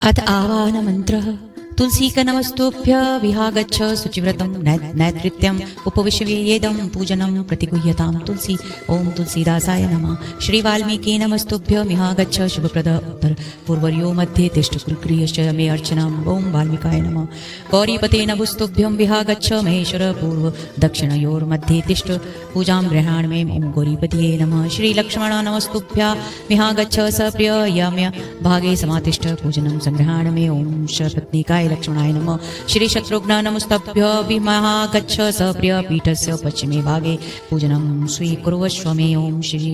अथ आवाहनमन्त्रः तुलसीकनमस्तुभ्य विहागच्छ शुचिव्रतं नैतृत्यम् उपविश्यवेदं पूजनं प्रतिगुह्यतां तुलसी ओम तुलसीदासाय नमः। श्री वाल्मीकि नमस्तुभ्य मिहागच्छ शुभप्रद उत्तर पूर्वर्यो मध्ये तिष्ठकुर्गृह्यश्च मे अर्चनाम् ओम वाल्मीकाय नमः। गौरीपते नमस्तुभ्यं विहागच्छ महेश्वर पूर्व दक्षिणयोर्मध्ये तिष्ठ पूजां गृहाण मे ओम गौरीपतये नमः। श्री लक्ष्मण नमस्तुभ्य मिहागच्छ सप्रिय याम्य भागे समातिष्ठ पूजनं संग्रहाण मे ओम शपत्निकाय लक्ष्मणाय नमः। श्री शत्रुघ्न नमस्तभ्य विमहागच्छ सप्रिय पीठस्य पश्चिमे भागे पूजनं स्वीकुर्वस्व मे ओम श्री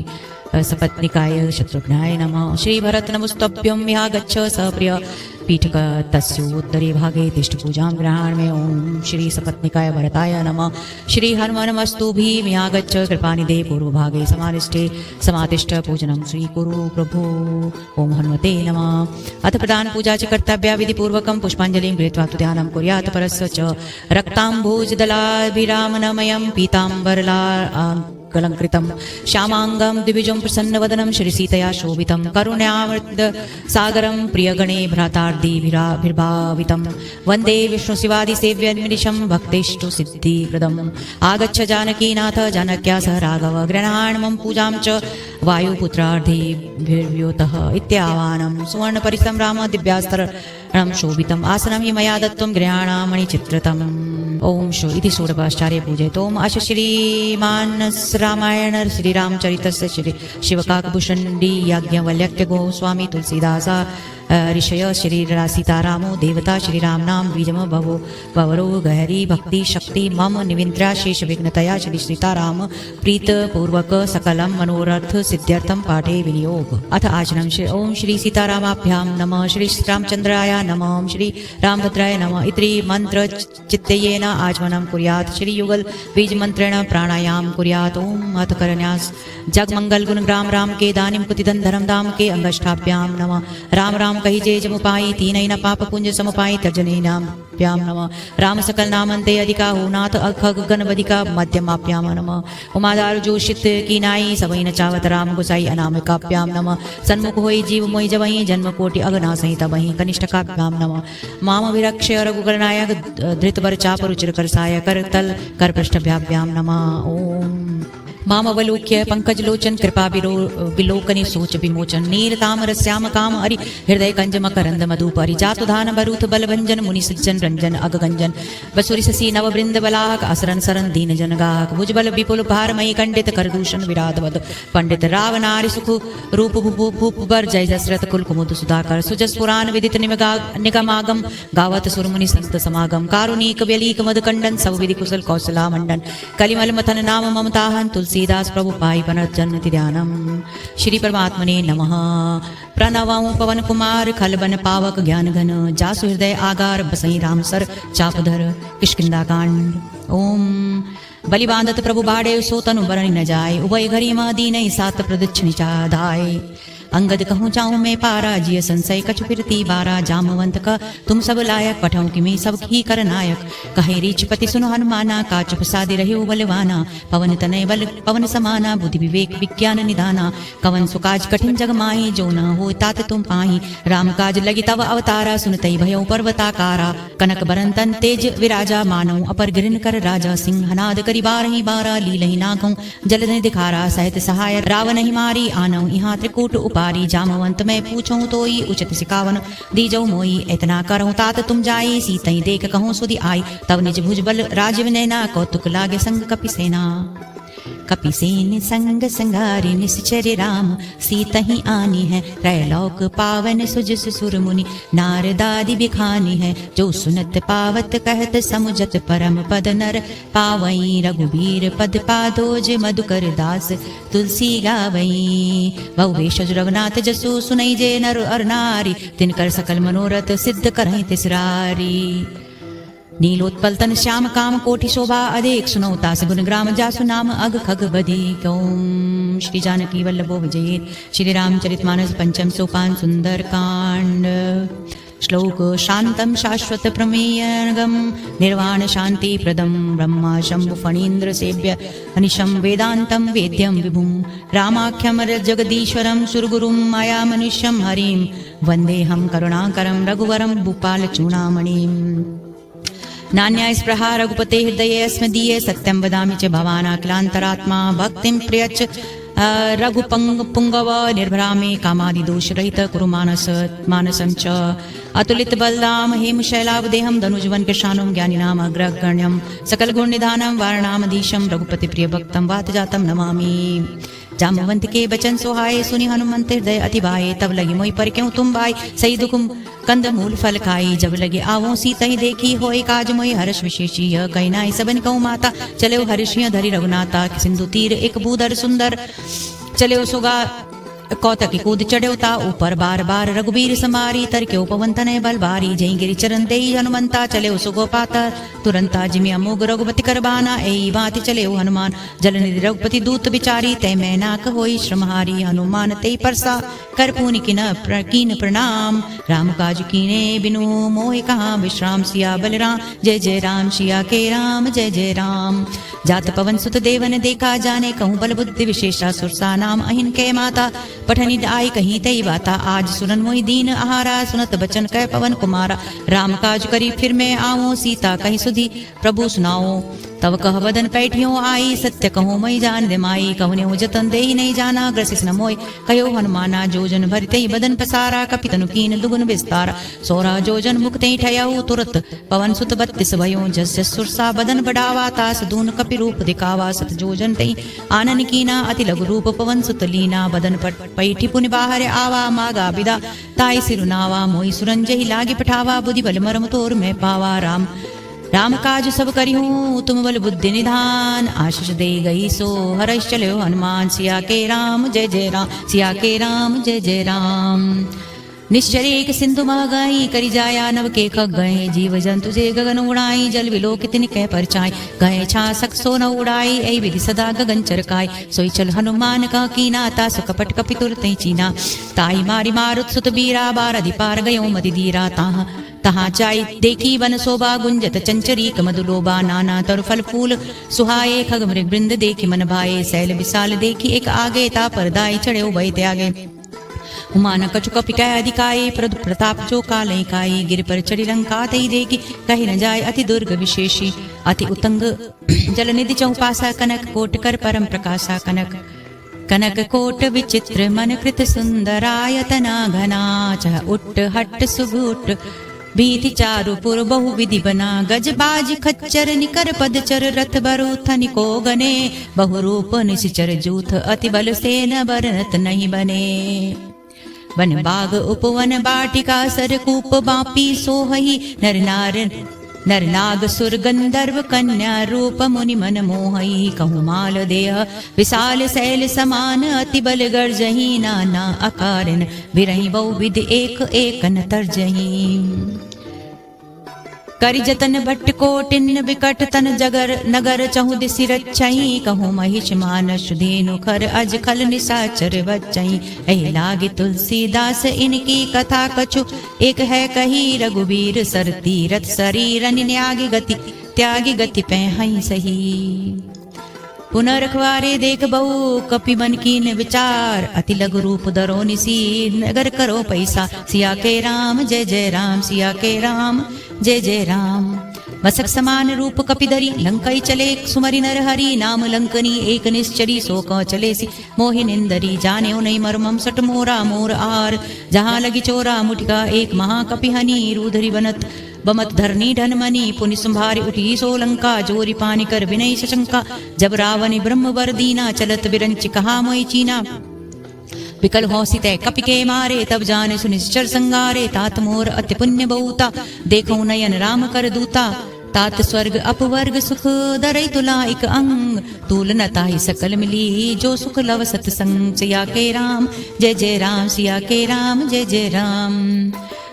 सपत्निकाय शत्रुघ्नाय नमः। श्री भरत नमस्तभ्यं विहागच्छ सप्रिय पीठक तस्योत्तरे भागे तिष्ठ पूजां गृहाण में ओम श्री सपत्निकाय भरताय नमः। श्री हनुमनमस्तुभिः मिहागच्छ कृपानिधे पूर्व भागे समानिष्ठे समातिष्ठ पूजनं स्वीकुरु प्रभो ओम हनुमते नमः। अथ प्रधान पूजा च कर्तव्या विधिपूर्वकं पुष्पाञ्जलिं गृहीत्वा तु ध्यानं कुर्यात् परस्य च रक्ताम्बोजदलाभिरामनमयं पीताम्बरला कलंकृतं श्यामांगं द्विभुजं प्रसन्नवदनं श्रीसीतया शोभितं करुण्यामृत सागरं प्रियगणे भ्रातार्दिभिर्भावितं वन्दे विष्णुशिवादिसेव्यनिमिषं भक्तेष्टु सिद्धिप्रदम्। आगच्छ जानकीनाथ जानक्या सह राघव गृह्णामं पूजां च वायुपुत्रार्धेभिर्व्योतः इत्यावानं सुवर्णपरिसं राम दिव्यास्तरणं शोभितम् आसनं हि मया दत्तं गृह्णामणि चित्रतम् ओम शो इति षोडशाचार्य पूजयतो ओम अश श्रीमानस रामायण श्री रामचरितस्य श्री शिवकाकभूषणी याज्ञवल्क्य गोस्वामी तुलसीदासा ऋषय श्री सीतारामो देवता श्री राम नाम बीजम भवो भवरो गहरी भक्ति शक्ति मम निविन्द्रा शेष विघ्नतया श्री सीताराम प्रीत पूर्वक सकलम मनोरथ सिद्ध्यर्थम पाठे विनियोग। अथ आचरण श्री ओम श्री सीतारामाभ्यां नमः। श्री रामचंद्राय नमः। ओम श्री रामभद्राय नमः इति मंत्र चित्तयेन आचमनं कुर्यात्। श्री युगल बीज मंत्रेण प्राणायाम कुर्यात्। ओम अथ करन्यास जगमंगल गुण ग्राम राम के दानिम कुतिधन धर्म धाम के अंगष्ठाभ्यां नमः। राम राम कही जय जमुपाई तीन पाप पुंज समुपाई तर्जने नाभ्याम नमः। राम सकल नामंते अधिका हो नाथ अखग गणवदिका मध्यमाभ्याम नमः। उमादार जोशित की नाई सबई न चावत राम गुसाई अनामिकाभ्याम नमः। सन्मुख होई जीव मोई जवई जन्म कोटि अगना सहित वही कनिष्ठकाभ्याम नमः। माम विरक्ष रघुगणनायक धृतवर चाप रुचिर कर साय कर तल कर पृष्ठभ्याभ्याम नमः। ओम मामवलोक्य पंकजलोचन कृपा विलोकनि सोच विमोचन नीर तामर श्याम काम हरि हृदय कंज मकरंद मधुपरि जातुधान बरूथ बलभंजन मुनि सज्जन रंजन अगगंजन बसुरि शशि नव वृंद बलाहक असरन सरन दीन जन गाहक भुजबल विपुल भारमयी कंडित करदूषण विराधवद पंडित राव नारी सुख रूप भूप बर जय दशरथ कुल कुमुद सुधाकर सुजस पुराण विदित निगमागम गावत सुरमुनि संत समागम कारुणिक व्यलीक मधुकंडन सब विधि कुशल कौशला मंडन कलिमल मथन नाम ममताहन तुलसीदास प्रभु पाई पुनर्जन्मति ध्यानम। श्री परमात्मने नमः। प्रणवं पवन कुमार खलबन पावक ज्ञान घन जासु हृदय आगार बसई राम सर चापधर किष्किंधा कांड। ओम बलि बांधत प्रभु बाड़े सो तनु बरनि न जाय उभय घरी मा दीन सात प्रदक्षिणी चाधाय अंगद कहूँ चाहूँ मैं पारा जिय संशय कछु फिरती बारा जामवंत का तुम सब लायक पठाऊं कि मैं सब ही कर नायक कहे रीचपति सुनो हनुमाना काच प्रसादि रहे बलवाना पवन तनय बल पवन समाना बुद्धि विवेक विज्ञान निधाना कवन सुकाज कठिन जग माही जो न हो तात तुम पाही राम काज लगी तव अवतारा सुनतई भयो पर्वताकारा कनक बरन तन तेज विराजा मानव अपर गिरन कर राजा सिंहनाद करी बारही बारा लीलही नागों जलधि दिखारा सहित सहाय रावण ही मारी आनव यहाँ त्रिकूट पारी जामवंत मैं पूछूं तो ही उचित सिकावन दीजो मोई इतना करऊं तात तुम जाई सीतई देख कहूं सुधि आई तब निज भुजबल राजीव नैना कौतुक लागे संग कपिसेना कपिसेन संग संगारि निश्चर राम सीतहि आनी है त्रैलोक पावन सुजस सुर मुनि नारदादि बिखानी है जो सुनत पावत कहत समुझत परम पद नर पावई रघुबीर पद पादोज मधुकर दास तुलसी गावई बहुवेश रघुनाथ जसु सुनई जे नर अर नारी तिनकर सकल मनोरथ सिद्ध करहि तिसरारी नीलोत्पल तन श्याम काम कोटि शोभा अधिक सुनो तास गुण ग्राम जासु नाम अग खग बधिक। ओम श्री जानकी वल्लभो विजयेत। श्री रामचरितमानस पंचम सोपान सुंदर कांड। श्लोक शान्तं शाश्वत प्रमेयगं निर्वाण शान्तिप्रदं ब्रह्मा शम्भु फणीन्द्र सेव्य अनिशं वेदान्तं वेद्यं विभुं रामाख्यं जगदीश्वरं सुरगुरुं माया मनुष्यं हरिं वन्देऽहं करुणाकरं रघुवरं भूपालचूडामणिम् नान्याय स्पृहा रघुपते हृदये अस्मदीये सत्यं वदामि च भवानाखिलान्तरात्मा भक्तिं प्रियच्च रघुपुंगव निर्भरामे कामादिदोषरहित कुरु मानसं च अतुलित बलदाम हेमशैलावदेहं धनुजवन कृशानुं ज्ञानिनाम अग्रगण्यं सकलगुणनिधानं वारणामधीशं रघुपति प्रियभक्तं वातजातं नमामि जामवंत के बचन सोहाए सुनि हनुमंत हृदय अति भाए तब लगी मोहि पर क्यों तुम भाई सही दुखुम कंद मूल फल खाई जब लगे आवो सीता ही देखी होए काज मोहि हर्ष विशेषी यह कही नाई सबन कहूँ माता चले हर्षिय धरि रघुनाथा सिंधु तीर एक बूदर सुंदर चले सुगा कौतकी कूद चढ़ौता ऊपर बार बार रघुबीर समारी तर के उपवंतन बल बारी जय गिरि चरण दे हनुमंता चले सुगो पातर तुरंता जिमि अमोघ रघुपति करबाना एई भांति चले हनुमान जलनिधि रघुपति दूत बिचारी तय मैनाक होई श्रमहारी हनुमान ते परसा कर पूनि कीन प्रणाम राम काज कीने बिनु मोहि कहा विश्राम सिया बलराम जय जय राम सिया के राम जय जय राम जात पवन सुत देवन देखा जाने कहूँ बल बुद्धि विशेषा सुरसा नाम अहिन के माता पठनी आई कहीं तई बाता आज सुनन मोहि दीन आहारा सुनत बचन कह पवन कुमारा राम काज करी फिर मैं आऊँ सीता कहीं सुधी प्रभु सुनाओ तब कह बदन पैठियों आई सत्य कहूँ मई जान दे माई कहने जतन दे नहीं जाना ग्रसिस न मोय कहो हनुमाना जोजन भरते बदन पसारा कपितनु कीन दुगुन विस्तारा सोरा जोजन मुक्ते ठयाऊ तुरत पवन सुत 32 भयो जस जस सुरसा बदन बढ़ावा तास दून कपि रूप दिखावा सत जोजन तई आनन कीना अति लघु रूप पवन सुत लीना बदन पट पैठी पुनि बाहर आवा मागा बिदा ताई सिरुनावा मोई सुरंजहि लागे पठावा बुद्धि बल मरम तोर में पावा राम काज सब करिहूँ तुम बल बुद्धि निधान आशीष दे गई सो हर्ष चलो हनुमान सिया के राम जय जय राम सिया के राम जय जय राम निश्चरे एक सिंधु मह गई करी जाया नव के खग गए जीव जंतु जे गगन उड़ाई जल विलो कितनि कह परचाई गए छासक सो न उड़ाई ऐ विधि सदा गगन चरकाई सोई चल हनुमान का कीना तासु कपट कपि तुरते चीना ताई मारी मारुत सुत बीरा बारधि पार गयो मति धीरा तहाँ चाई देखी वन शोभा गुंजत चंचरी कमदुलोबा नाना तर फल फूल सुहाए खग मृग वृंद देखी मन भाए सैल विशाल देखी एक आगे ता परदाई चढ़े उभय त्यागे उमान कछु कपि कह अधिकाई प्रताप जो कालय काई गिर पर चढ़ी लंका तई देखी कही न जाय अति दुर्ग विशेषी अति उतंग जल निधि चौपासा कनक कोट कर परम प्रकाशा कनक कोट विचित्र मन कृत सुंदरायतना घना चह उट्ट हट्ट सुगुट भीति चारुपुर बहु विधि बना गजबाज खच्चर निकर पदचर रथ बरु थनिको गने बहु रूप निशिचर जूथ अति बल से न बरनत नहीं बने वन बाग उपवन बाटिका सरकूप बापी सोहई नर नाग सुर गंधर्व कन्या रूप मुनि मन मोहई कहु माल देह विशाल शैल समान अति बल गर्जही नाना अकारण विरही बहु विधि एक एकन तरजही करि जतन भट्ट कोटिन विकट तन जगर नगर चहु दिसि रचई कहूँ महिष मानस धेनु खर अज खल निशाचर बचई एहि लागे तुलसीदास इनकी कथा कछु एक है कही रघुबीर सर तीरथ शरीर त्यागी गति पैहई सही पुनर्खवारे देख बहु कपि मन कीन विचार अति लघु रूप धरो निसी नगर करो पैसा सिया के राम जय जय राम सिया के राम जय जय राम मसक समान रूप कपिधरी लंकई चले सुमरि नर हरि नाम लंकनी एक निश्चरी सो क चले सी मोहि निंदरी जाने नहीं मर्मम सट मोरा मोर आर जहाँ लगी चोरा मुठिका एक महाकपि हनी रूधरी बनत बमत धरनी ढनमनी पुनि संभारी उठी सो लंका जोरी पानी कर विनय शंका जब रावण ब्रह्म वर दीना चलत बिरंच कहा मोई चीना विकल हौसी तय कपि के मारे तब जाने सुनिश्चर संगारे तात मोर अति पुण्य बहुता देखो नयन राम कर दूता तात स्वर्ग अपवर्ग सुख दरई तुला एक अंग तूल न ताहि सकल मिली जो सुख लव सतसंग सिया के राम जय जय राम सिया के राम जय जय राम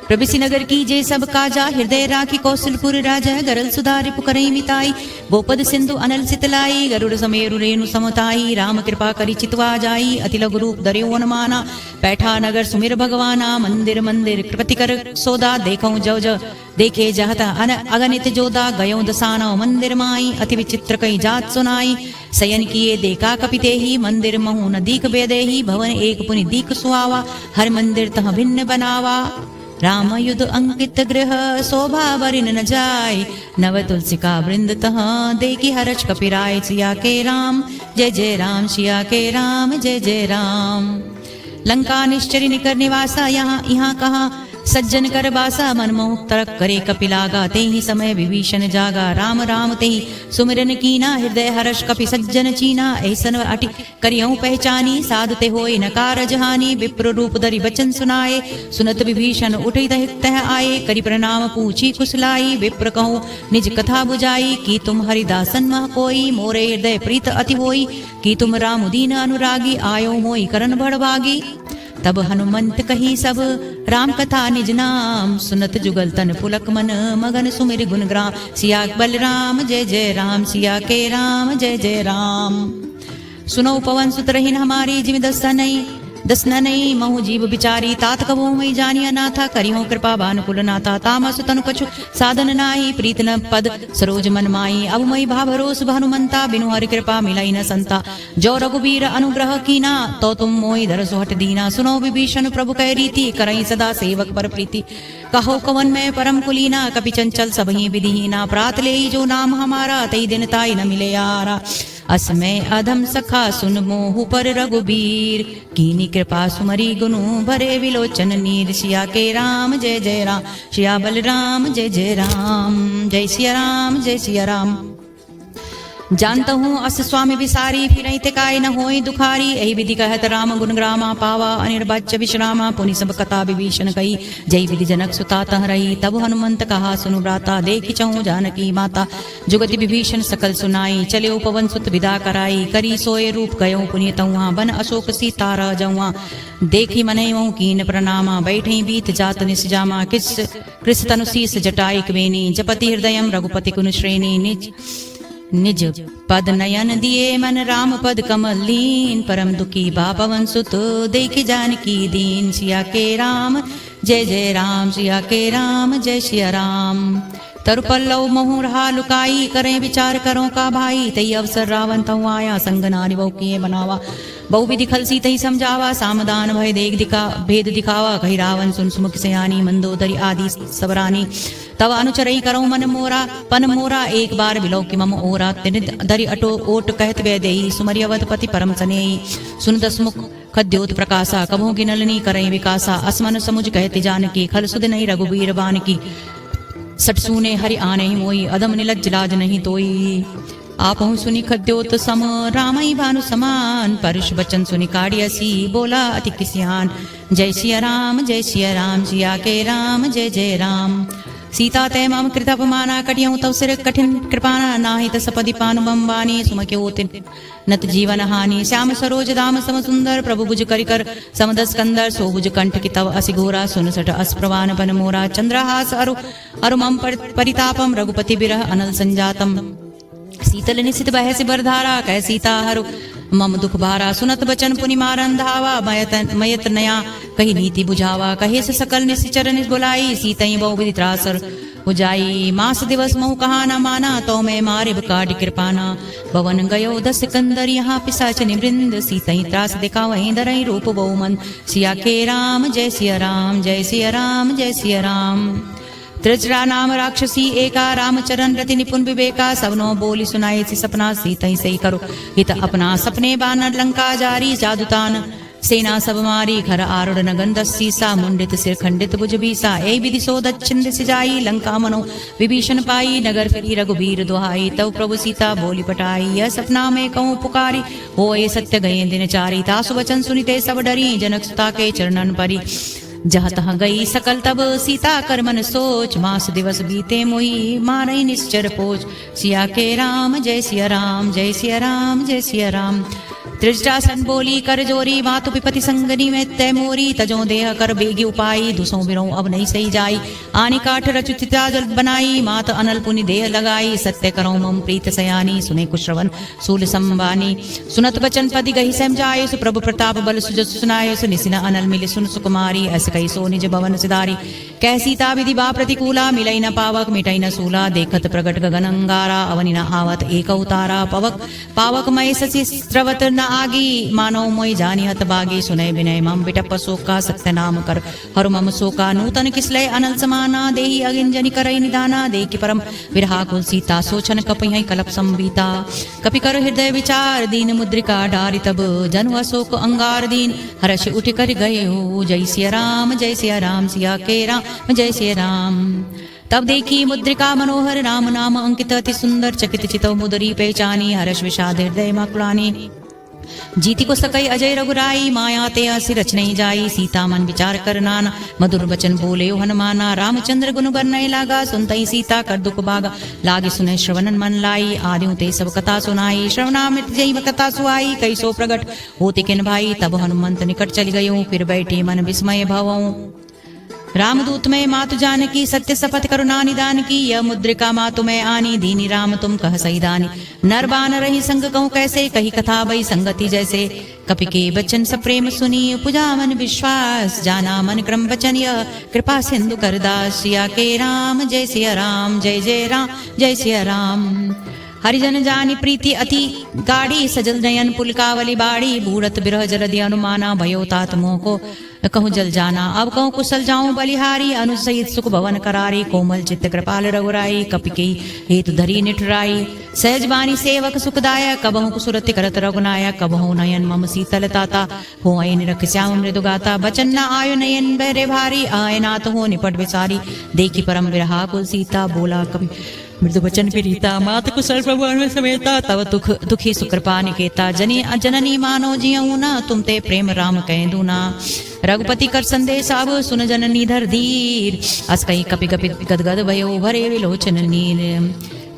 प्रभिसी नगर की जय सब काजा, हृदय राखी कौशलपुर राजा, गरल सुधारि पुकरई मिताई, गोपद सिंधु अनल सितलाई, गरुड़ समेरु रेणु समताई, राम कृपा करी चितवा जाई, अति लघु रूप दर्यो वनमाना, पैठा नगर सुमिर भगवाना, मंदिर मंदिर कृपति कर सोदा, देखऊं जव जव देखे जहता अगणित जोदा, गयो दसाना मंदिर माई, अति विचित्र कई जात सुनाई, सयन किए देखा कपिते ही, मंदिर महु न दीक बेदेही, भवन एक पुनि दीक सुहावा, हर मंदिर तह भिन्न बनावा, राम युद्ध अंकित गृह शोभा बरिन न जाय, नव तुलसिका वृंद तह देखी हर्ष कपिराय, सिया के राम जय जय राम, सिया के राम जय जय राम। लंका निश्चरी निकर निवासा, यहाँ कहा सज्जन कर बासा, मनमोह तरक करे कपिलागा, ते ही समय विभीषण जागा, राम राम ते ही सुमिरन कीना, हृदय हर्ष कपि सज्जन चीना, ऐसन अटि करियऊं पहचानी, साधु ते होय नकार जहानी, विप्र रूप धरि बचन सुनाए, सुनत विभीषण उठई तह आए, करि प्रणाम पूछी कुशलाई, विप्र कहूँ निज कथा बुझाई, की तुम हरिदासन मह कोई, मोरे हृदय प्रीत अति होई, की तुम राम दीन अनुरागी, आयो मोई करन बड़भागी। तब हनुमंत कही सब राम कथा निज नाम, सुनत जुगल तन पुलक मन, मगन सुमिर गुण ग्राम, सिया बलराम जय जय राम, सिया के राम जय जय राम। सुनो पवन सुत रहिन हमारी, जिमि दसना नहीं महु जीव बिचारी, तात कबो मई जानिया नाथा, करियो कृपा भानुकुल नाथा, तामस तनु कछु साधन नाही, प्रीत न पद सरोज मन माई, अब मई भा भरोस भानुमंता, बिनु हरि कृपा मिलाई न संता, जो रघुबीर अनुग्रह कीना, तो तुम मोहि धरसु हट दीना, सुनो विभीषण प्रभु कह रीति, करई सदा सेवक पर प्रीति, कहो कवन में परम कुलीना, कपि चंचल सबहि विधिहीना, प्रात लेई जो नाम हमारा, तई दिन ताई न मिले यारा, असमय अधम सखा सुन मोहु पर रघुबीर, कीनी कृपा सुमरी गुनु भरे विलोचन नीर, सिया के राम जय जय राम, सिया बलराम जय जय राम, जय सिया राम जय सिया राम। जानता हूँ अस स्वामी विसारी, फिरई ते काय न होई दुखारी, यही विधि कहत राम गुण ग्रामा, पावा अनिर्वाच्य विश्रामा, पुनि सब कथा विभीषण कही, जय विधि जनक सुता तह रही, तब हनुमंत कहा सुनु भ्राता, देखि चहु जानकी माता, जुगति विभीषण सकल सुनाई, चले पवन सुत विदा कराई, करी सोए रूप गयो पुनि तहुआ, बन अशोक सीता रह जउआ, देखी मनई कीन प्रणामा, बैठई बीत जात निस जामा, कृस तनु शीस जटाई कवेनी, जपति हृदयम रघुपति कुन श्रेणी, निज पद नयन दिए मन राम पद कमल लीन, परम दुखी बा पवन सुत देख जानकी दीन, सिया के राम जय जय राम, सिया के राम जय सिया राम। तरु पल्लव महु रहा लुकाई, करें विचार करो का भाई, तई अवसर रावण तहु आया, संग नारी बहु किए बनावा, बहु विधि खलसी तही समझावा, सामदान भय भेद दिखावा, कही रावण सुन सुमुख सयानी, मंदोदरी आदि सबरानी, तब अनुचरई करो मन मोरा पन मोरा, एक बार बिलो कि मम ओरा, तिन धरि अटो ओट कहत वैदेही, सुमरि अवधपति परम सनेही, सुन दसमुख खद्योत प्रकाशा, कभो गिनलनी करई विकासा, असमन समुझ कहते जानकी, खल सुध नहीं रघुबीर बान की, सट सूने हरि आने ही मोई, अदम निलज्ज लाज नहीं तोई, आपहु सुनि खद्योत सम रामई भानु समान, परुष बचन सुनि काढ़ियसी, बोला अति किसियान, जय सिया राम जय सिया राम, सिया के राम जय जय राम। सीता तय मम कृत अपमाना, कटियऊं तव सिर कठिन कृपाना, नाहित सपदि पानु बम्बानी, सुमक्योत नत जीवन हानि, श्याम सरोज दाम सम सुंदर, प्रभु भुज करिकर समदस कंदर, सो भुज कंठ की तव असि घोरा, सुन सट अस्प्रवान बन मोरा, चंद्रहास अरु मम परितापम, रघुपति बिरह अनल संजातम, शीतल निशित बह से बरधारा, कह सीता हरु मम दुख भारा, सुनत बचन पुनि मारन धावा, मयत नया कही नीति बुझावा, कहे से सकल निश्चर निज बुलाई, सीतई बहु विधि त्रासर बुझाई, मास दिवस महु कहा न माना, तो मैं मारे काट कृपाना, भवन गयो दस सिकंदर, यहाँ पिशाचनि वृंद, सीतई त्रास दिखा वहीं धरई रूप बहुमन, सिया के राम जय सिया राम, जय सिया राम जय सिया राम। त्रिजरा नाम राक्षसी एका, रामचरण रति निपुण विवेका, सबनो बोली सुनाए सी सपना, सीतई सही करो हित अपना, सपने बानर लंका जारी, जादुतान सेना सब मारी, घर आरुड़ नगन दस सीसा, मुंडित सिर खंडित भुज बीसा, ए विधि सो दक्षिण दिस जाई, लंका मनो विभीषण पाई, नगर फिरी रघुबीर दुहाई, तव प्रभु सीता बोली पटाई, यह सपना में कहूँ पुकारी, हो ये सत्य गए दिन चारी, तासु वचन सुनिते सब डरी, जनक सुता के चरणन परी, जहाँ तहाँ गई सकल तब सीता कर मन सोच, मास दिवस बीते मोही मारई निश्चर पोच, सिया के राम जय सिया राम, जय सिया राम जय सिया राम। त्रिजटासन बोली कर जोरी मातु पिपति संगनी में तय मोरी तजो देह कर बेगी उपाई दुसों बिरों अब नहीं सही जाई आनी काठ रचुतिता जल बनाई मात अनल पुनि देह लगाई सत्य करो मम प्रीत सयानी सुने कुश्रवन सूल संबानी सुनत बचन पदि गही समझाय सु प्रभु प्रताप बल सुजस सुनाय सु निसिना अनल मिले सुन सुकुमारी अस कई सो निज भवन सिधारी कैसीता विधि बा प्रतिकूला मिलई न पावक मिटई न सूला देखत प्रगट गगन अंगारा अवनि न आवत एक उतारा पवक पावक मय सचि स्त्रवत न आगी मानो मोय जानी हत बागी सुनय विनय मम बिटप शोका सत्य नाम कर हर मम शोका नूतन किसलय अनल समाना देहि अगिंजनि करई निदाना देखि परम विरहा कुल सीता सोचन कपहि कलप संबीता कपि कर हृदय विचार दीन मुद्रिका डारि तब जनु अशोक अंगार दीन हर्ष उठ कर गए हो जय सिया राम सिया के राम जय सिया राम। तब देखी मुद्रिका मनोहर राम नाम अंकित अति सुंदर चकित चितव मुदरी पहचानी हर्ष विषाद हृदय माकुलानी जीती को सकई अजय रघुराई माया ते असि रच नहीं जाई सीता मन विचार कर नाना मधुर बचन बोले हनुमाना रामचंद्र गुण बरनय लागा सुनतई सीता कर दुख बागा लागे सुने श्रवणन मन लाई आदियों ते सब कथा सुनाई श्रवणामृत जई कथा सुआई कई सो प्रगट होते किन भाई तब हनुमंत निकट चल गयो फिर बैठे मन विस्मय भवऊ रामदूत में मातु जानकी सत्य सपथ करुणा निदान की यह मुद्रिका मातु में आनी दीनी राम तुम कह सही दानी नर बान रही संग कहूँ कैसे कही कथा भई संगति जैसे कपि के बचन सप्रेम सुनी पुजा मन विश्वास जाना मन क्रम वचन यह कृपा सिंधु करदास सिया के राम जय सिया राम जय जय राम जय सिया राम। हरिजन जानी प्रीति अति गाड़ी सजल नयन पुलकावली बाड़ी बूढ़त बिरह जरदि अनुमाना भयो तात मोह को कहूँ जल जाना अब कहूँ कुशल जाऊं बलिहारी अनुसहित सुख भवन करारी कोमल चित्त कृपाल रघुराई कपि के हेतु धरी निठुराई सहज बानी सेवक सुखदायक कबहु कुसुरति करत रघुनायक कबहु नयन मम शीतल ताता हो ऐन रख श्याम मृदु गाता बचन न आयु नयन बहरे भारी आय नाथ हो निपट विसारी देखी परम विरहा कुल सीता बोला कवि मृदु बचन प्रीता मात कुशल प्रभु समेता तव दुखी सुकृपा निकेता जननी मानो जियऊ ना तुम ते प्रेम राम कह दूना रघुपति कर संदेश अब सुन जननी धर धीर अस कही कपि कपि गदगद भयो भरे विलोचन नीर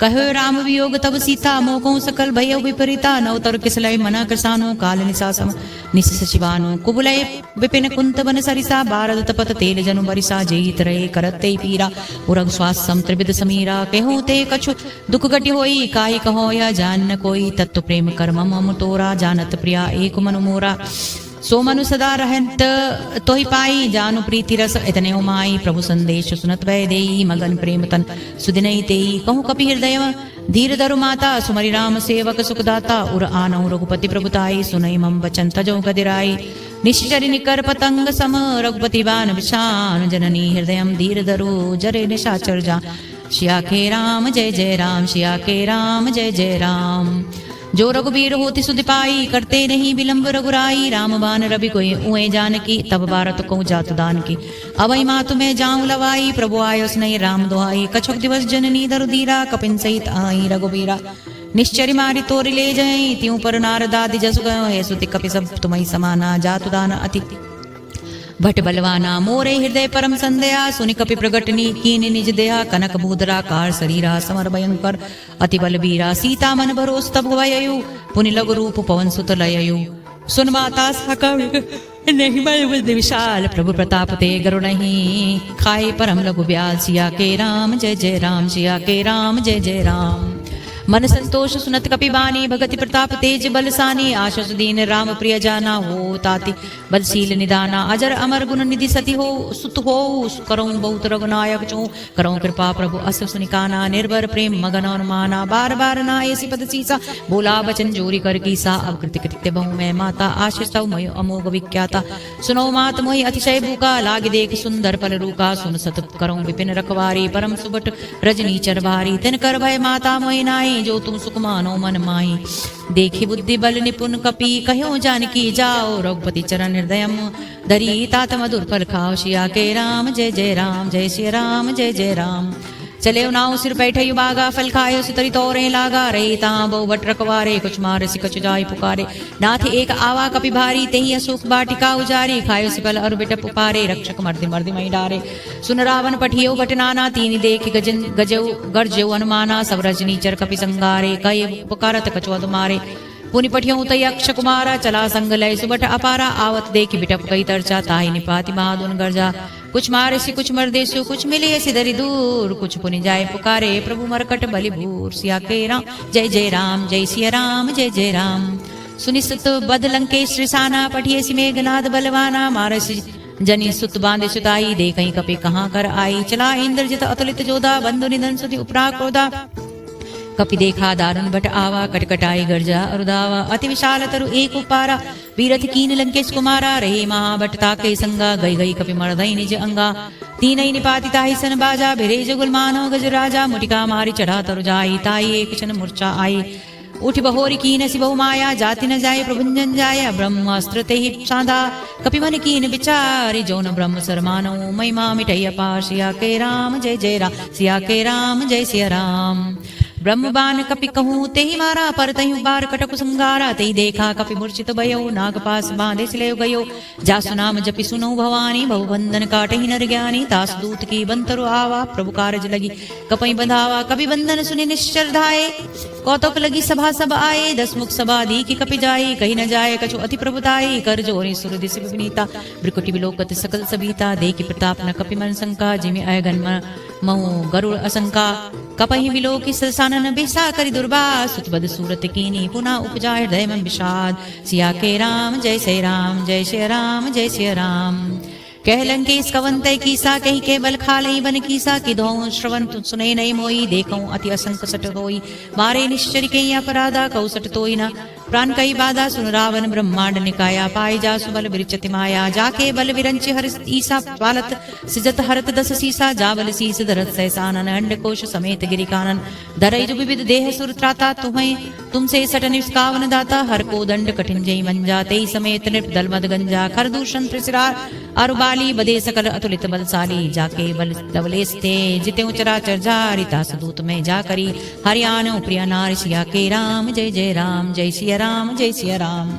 कहो राम वियोग तब सीता मोको सकल भयो विपरीता नवतर किसलय मना कृसानो काल निशासम निश सचिवानो कुबुलय विपिन कुंत बन सरिसा बारद तपत तेल जनु बरिसा जेहित रहे करते पीरा उरग स्वासम त्रिविध समीरा कहूँ ते कछु दुख घटि होई काहि कहो या जान न कोई तत्व प्रेम कर्म मम तोरा जानत प्रिया एक मनु मोरा सो मनु सदा रहत तो ही पाई जानु प्रीति रस इतने उमाई प्रभु संदेश सुनत वै देई मगन प्रेम तन सुदिनई तेई कहूँ कपि हृदय धीर धरु माता सुमरि राम सेवक सुखदाता उर आनौ रघुपति प्रभुताई सुनई मम वचन तजो गदिराई निश्चरि निकर पतंग सम रघुपति बान विशान जननी हृदय धीर धरु जरे निशाचर जा सिया के राम जय जय राम सिया के राम जय जय राम। जो रघुबीर होती सुधि पाई करते नहीं विलंब रघुराई राम बान रवि कोई उए जान की तब भारत को जातु दान की अवई मातु में जाऊं लवाई प्रभु आयो स्नेह राम दुहाई कछुक दिवस जननी धरु धीरा कपिन सहित आई रघुबीरा निश्चरी मारी तोरी ले जाई त्यों पर नारदादि जसु गयो हे सुति कपि सब तुम्हारी समाना जातु दान अति भट बलवाना मोरे हृदय परम संदया सुनि कपि प्रगटनी कीन निज देहा कनक भूधरा कार शरीरा समर भयंकर अति बलबीरा सीता मन भरोस तब भययु पुनि लघु रूप पवन सुत लययु सुन माता सका नहीं बल विशाल प्रभु प्रताप ते गरु नहीं खाए परम लघु ब्याल सिया के राम जय जय राम सिया के राम जय जय राम। मन संतोष सुनत कपि बानी भगति प्रताप तेज बलसानी आशस दीन राम प्रिय जाना हो ताति बलशील निदाना अजर अमर गुण निधि सती हो सुत हो करऊं बहुत रघुनायक चो करऊं कृपा प्रभु अस सुनिकाना निर्भर प्रेम मगन और माना बार बार ना ऐसी पद सीसा बोला बचन जोरी कर कीसा अब कृति कृत्य बहु मैं माता आशीष तव मय अमोघ विख्याता सुनो मात मोहि अतिशय भूखा लाग देख सुंदर पल रूका सुन सत करऊं विपिन रखवारी परम सुबट रजनी चर भारी तिन कर भय माता मोहि नाई जो तुम सुख मानो मन माही देखी बुद्धि बल निपुण कपि कहो जानकी जाओ रघुपति चरण हृदय धरी तात मधुर फल खाओ सिया के राम जय जय राम जय श्री राम जय जय राम। चले नाव सिर बैठे बागा फल खायो सितरी तोरे लागा रही ता बहु बट रखवारे कुछ मार सि कछु जाय पुकारे नाथ एक आवा कपि भारी तेहि अशोक बाटिका उजारी खायो सिपल और बिटप पुकारे रक्षक मर्दि मर्दि मई डारे सुन रावण पठियो बट नाना तीन देख गजन गजऊ गर्जऊ अनुमाना सब रजनी चर कपि संगारे कय पुकारत कछु अधु मारे पुनि पठियों तय अक्ष कुमारा चला संग लय सुबट अपारा आवत देखी बिटप कई तरचा ताहि निपाति महादुन गर्जा कुछ मारे सी कुछ मरदेसु कुछ मिले सी दरी दूर कुछ पुनि जाए पुकारे प्रभु मरकट बलि भूर सिया के राम जय जय राम जय सिया राम जय जय राम सुनिसुत बद लंकेश श्रीसाना पठिए सी मेघनाद बलवाना मारसी जनी सुत बांधे सुताई दे कहीं कपे कहाँ कर आई चला इंद्रजित अतुलित जोधा बंधु निधन सुति उपरा क्रोधा कपि देखा दारुण भट आवा कटकटाई गर्जा अरुदावा अति विशाल तरु एक उपारा बीरथ कीन लंकेश कुमारा रहे महाभट ताके संगा गई गई कपि मर्दई निज अंगा तीन निपाति ताहि सन बाजा भिरे जुगुल मानो गज राजा मुटिका मारी चढ़ा तरु जाई ताई एक क्षण मूर्छा आई उठ बहोरी कीन सि बहु माया जाति न जाय प्रभुंजन जाय ब्रह्मास्त्र ते ही साधा कपि मन कीन विचारि जौन ब्रह्म सरमानो महिमा मिटैया पार सिया के राम जय जय राम सिया के राम जय सिया राम ब्रह्मबान कपि कहूँ ते ही मारा पर तही बार कटक संगारा ते देखा कपि मूर्छित भयो नाग पास बांधे सिले गयो जासु नाम जपि सुनो भवानी बहु बंधन काटहि नर ज्ञानी दास दूत की बंतरु आवा प्रभु कारज लगी कपि बंधावा कपि बंधन सुनि निश्चर धाये कौतुक लगी सभा सब आए दस मुख सभा दी की कपि जाई कहीं न जाए कछु अति प्रभुताई कर जोरी सुर दिस विनीता ब्रिकुटि विलोकत सकल सबीता देखि प्रताप न कपि मन शंका जिमि अयगन महु गरुड़ असंका कपहि विलोकि सरसानन बिसा करि दुर्बा सुतबद सूरत कीनी पुनः उपजा हृदय में विषाद सिया के राम जय से राम जय श्री राम जय श्री राम कह लंकेश कवन तय कीसा कही के बल खालई बन कीसा कि दो श्रवण सुने नहीं मोई देखूं अति असंक सट होई मारे निश्चर के अपराधा कौ सट तोई न प्राण कई बाधा सुन रावण ब्रह्मांड निकाया पाई जा सुबल विरचति माया जाके बल विरंच हर ईसा पालत सिजत हरत दस सीसा जाबल शीस धरत सहसानन अंड कोश समेत गिरि कानन धरई जो विविध देह सुर त्राता तुम्हें तुमसे सट निष्कावन दाता हर को दंड कठिन जय मंजा तेई समेत नृप दल मद गंजा खर दूषण त्रिशिरार अरुबाली बदे सकल अतुलित बलशाली जाके बल धवलेस्ते जिते चराचर जारी तास दूत में जा करी हरियाण प्रिया नार सिया के राम जय जय राम जय सिया राम जय सिया राम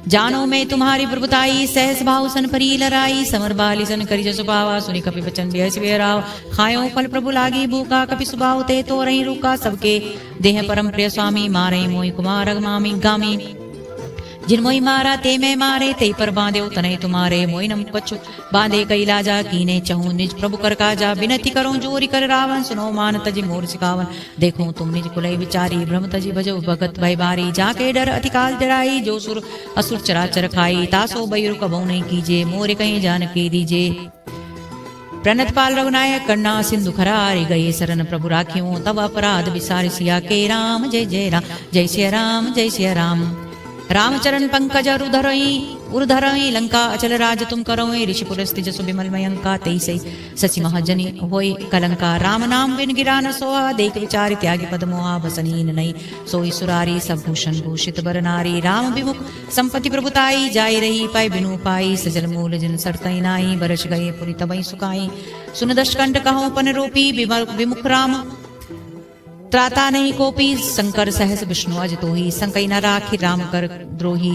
जानो मैं तुम्हारी प्रभुताई सहस भाव सन परी लराई समर बाली सन करी जसु पावा सुनि कपि वचन व्यस वेराव खायो फल प्रभु लागी भूखा कपि सुभाव ते तो रही रुका सबके देह परम प्रिय स्वामी मारे मोहि कुमार मामी गामी जिन मोई मारा ते मैं मारे ते पर बांधे तने तुम्हारे मोई नम कछु बांधे कैलाजा कीने चहु निज प्रभु कर काजा विनती करो जोरी कर रावण सुनो मान तजी मोर सिकावन देखो तुम निज कुलय विचारी ब्रह्म तजी भजो भगत भय बारी जाके डर अतिकाल डराई जो सुर असुर चराचर खाई तासो बैरु कबौ नहीं कीजे मोर कहीं जान के दीजे प्रणत पाल रघुनायक करना सिंधु खरारी गए शरण प्रभु राखियों तब अपराध विसारी सिया के राम जय जय राम जय सिया राम जय सिया राम रामचरण पंकज उर्धरई लंका अचल राज तुम करोई ऋषिपुर स्थित सुबिमल मयंका तेईसई सची महाजनी होई कलंका राम नाम बिन गिरा न सोहा देख विचारि त्यागी पद मोहा बसनीन नहीं सोई सुरारी सब भूषण भूषित बर नारी राम विमुख संपत्ति प्रभुताई जाई रही पाई बिनु पाई सजल मूल जिन सरतई नाई बरस गए पुरी तबई सुकाई सुन दशकंठ कहो पन रोपी विमुख राम त्राता नहीं कोपी शंकर सहस विष्णु अज तो ही संकई न राखी राम कर द्रोही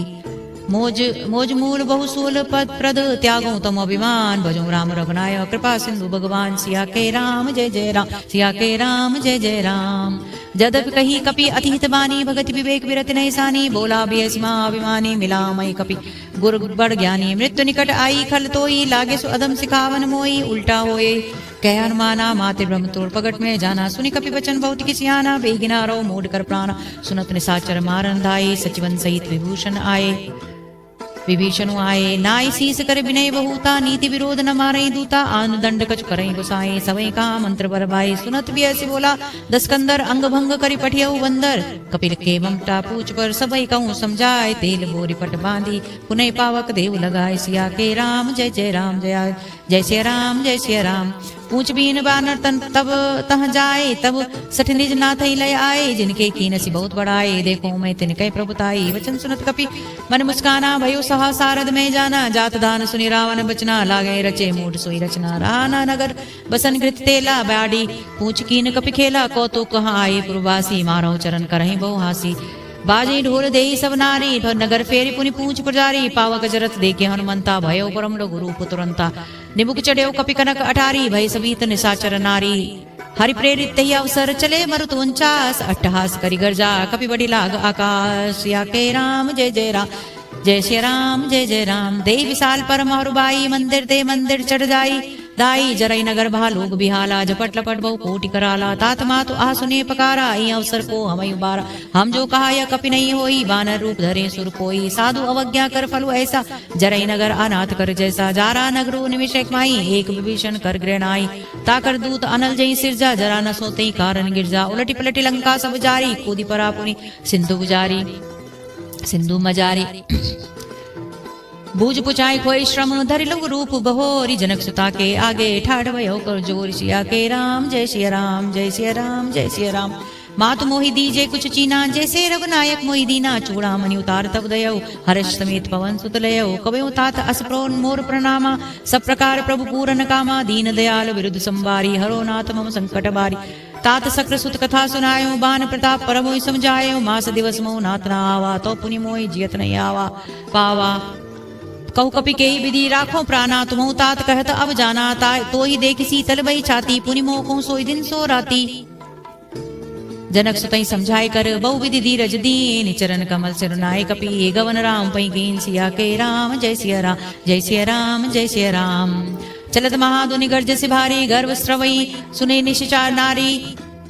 मोज मूल बहुसूल पद प्रद त्यागो तम अभिमान भजो राम रघुनायक कृपा सिंधु भगवान सिया के राम जय जय राम सिया के राम जय जय राम जदप कही कपि अतिहित बानी भगत विवेक विरत नहीं सानी बोला बेसिमा अभिमानी मिला मई कपि गुर बड़ ज्ञानी मृत्यु निकट आई खल तोई लागे सु अदम सिखावन मोई उल्टा होए कह हनुमाना माते ब्रह्म तोड़ पगट में जाना सुनि कपि वचन बहुत किसियाना बेगिना रो मूड कर प्राण सुनत निसाचर मारन धाई सचिवन सहित विभीषण आए नाई शीस कर विनय बहुता नीति विरोध न मारे दूता आन दंड कछ करई गुसाए सवै का मंत्र बरबाई सुनत बियसि बोला दस्कंदर अंग भंग करि पठियउ बंदर कपिल के ममता पूछ पर सबई कहूँ समझाए तेल बोरी पट बांधी पुनः पावक देव लगाए सिया के राम जय जय राम जय जय श्री राम जय श्री राम पूछ बीन बानर तन तब तह जाए तब सठ निज नाथ लय आए जिनके कीनसी बहुत बड़ाए देखो मैं तिनके प्रभुताई वचन सुनत कपि मन मुस्काना भयो सहा सारद में जाना जात दान सुनि रावण बचना लागे रचे मूड सोई रचना राना नगर बसन घृत तेला बाड़ी पूछ कीन कपि खेला कौतुक कहाँ आए पुरवासी मारो चरण करहि बहु हासी बाजे ढोल दे सब नारी नगर फेरी पुनि पूछ पुजारी पावक जरत देखे हनुमंता भयो परम गुरु पुतुरंता निमुख चढ़्यो कपि कनक अटारी भय सभीत निसाचर नारी हरि प्रेरित ही अवसर चले मरुत 49 अट्टहास करी गर्जा कपि बड़ी लाग आकाश या के राम जय जय राम जय श्री राम जय जय राम। दे विशाल परम और बाई मंदिर दे मंदिर चढ़ जाई दाई जरई नगर भालूग बिहाला झपट लपट बहु कोटि कराला तात मातु आ सुने पकारा ई अवसर को हम उबारा हम जो कहा यह कपि नहीं होई बानर रूप धरे सुर कोई साधु अवज्ञा कर फलु ऐसा जरई नगर अनाथ कर जैसा जारा नगरो निमिष एक माई एक विभीषण कर ग्रहणाई ताकर दूत अनल जई सिरजा जरा न सोते कारण गिरजा उलटी पलटी लंका सब जारी कूदी परापुनी सिंधु गुजारी सिंधु मजारी बूझ पुचाई खोई श्रम धरि लघु रूप बहोरी जनक सुता के आगे ठाड़ भयो कर जोर सिया के राम जय सिया राम जय सिया राम जय सिया राम। मातु मोहि दीजे कुछ चीना जैसे रघुनायक मोहि दीना चूड़ामणि उतार तब दयो हर्ष समेत पवन सुत लयो कवयो तात असप्रोन मोर प्रणामा सब प्रकार प्रभु पूरन कामा दीन दयाल विरुद्ध संवारी हरो नाथ मम संकट बारी तात सक्र सुत कथा सुनायो बान प्रताप परमोहि समझायो मास दिवस मोह नाथ न आवा तो पुनि मोहि जियत नहीं आवा पावा कहु कपि के विधि राखो प्राणा तुमहु तात कहत अब जाना ता तो ही देख शीतल बई छाती पुनि मोह को सोई दिन सो राती। जनक सुतई समझाए कर बहु विधि धीरज दीन चरण कमल सिरुनाए कपि गवन राम पई कीन सिया के राम जय सिया राम जय सिया राम जय सिया राम। चलत महाधुनि गर्ज से भारी गर्व स्रवई सुने निश्चार नारी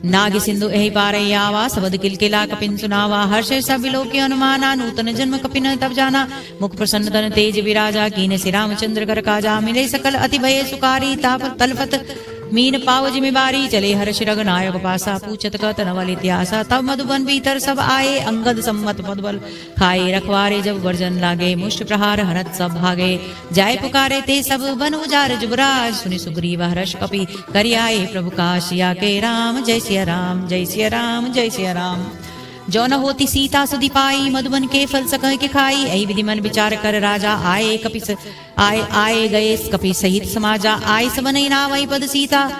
नाग सिंधु एहि पारई आवा सबद किलकिला कपिन सुनावा हर्ष सब लोक अनुमाना नूतन जन्म कपिन तब जाना मुख प्रसन्न तन तेज विराजा कीने श्री रामचंद्र कर काजा मिले सकल अति भय सुकारी ताप तलफत मीन पाव जिम्मेवारी चले हर्ष रघुनायक पासा पूछत कत नवल इतिहासा तब मधुबन भीतर सब आए अंगद सम्मत पदबल खाए रखवारे जब वर्जन लागे मुष्ट प्रहार हरत सब भागे जाय पुकारे ते सब बन उजार जुबराज सुनि सुग्रीव हर्ष कपि करि आए प्रभु काशिया के राम जय सिया राम जय सिया राम जय सिया राम। जो न होती सीता सुधि पाई मधुबन के फल सकह के खाई ऐ विधि मन विचार कर राजा आए कपि आए गए कपि सहित समाजा आए सबन नावई पद सीता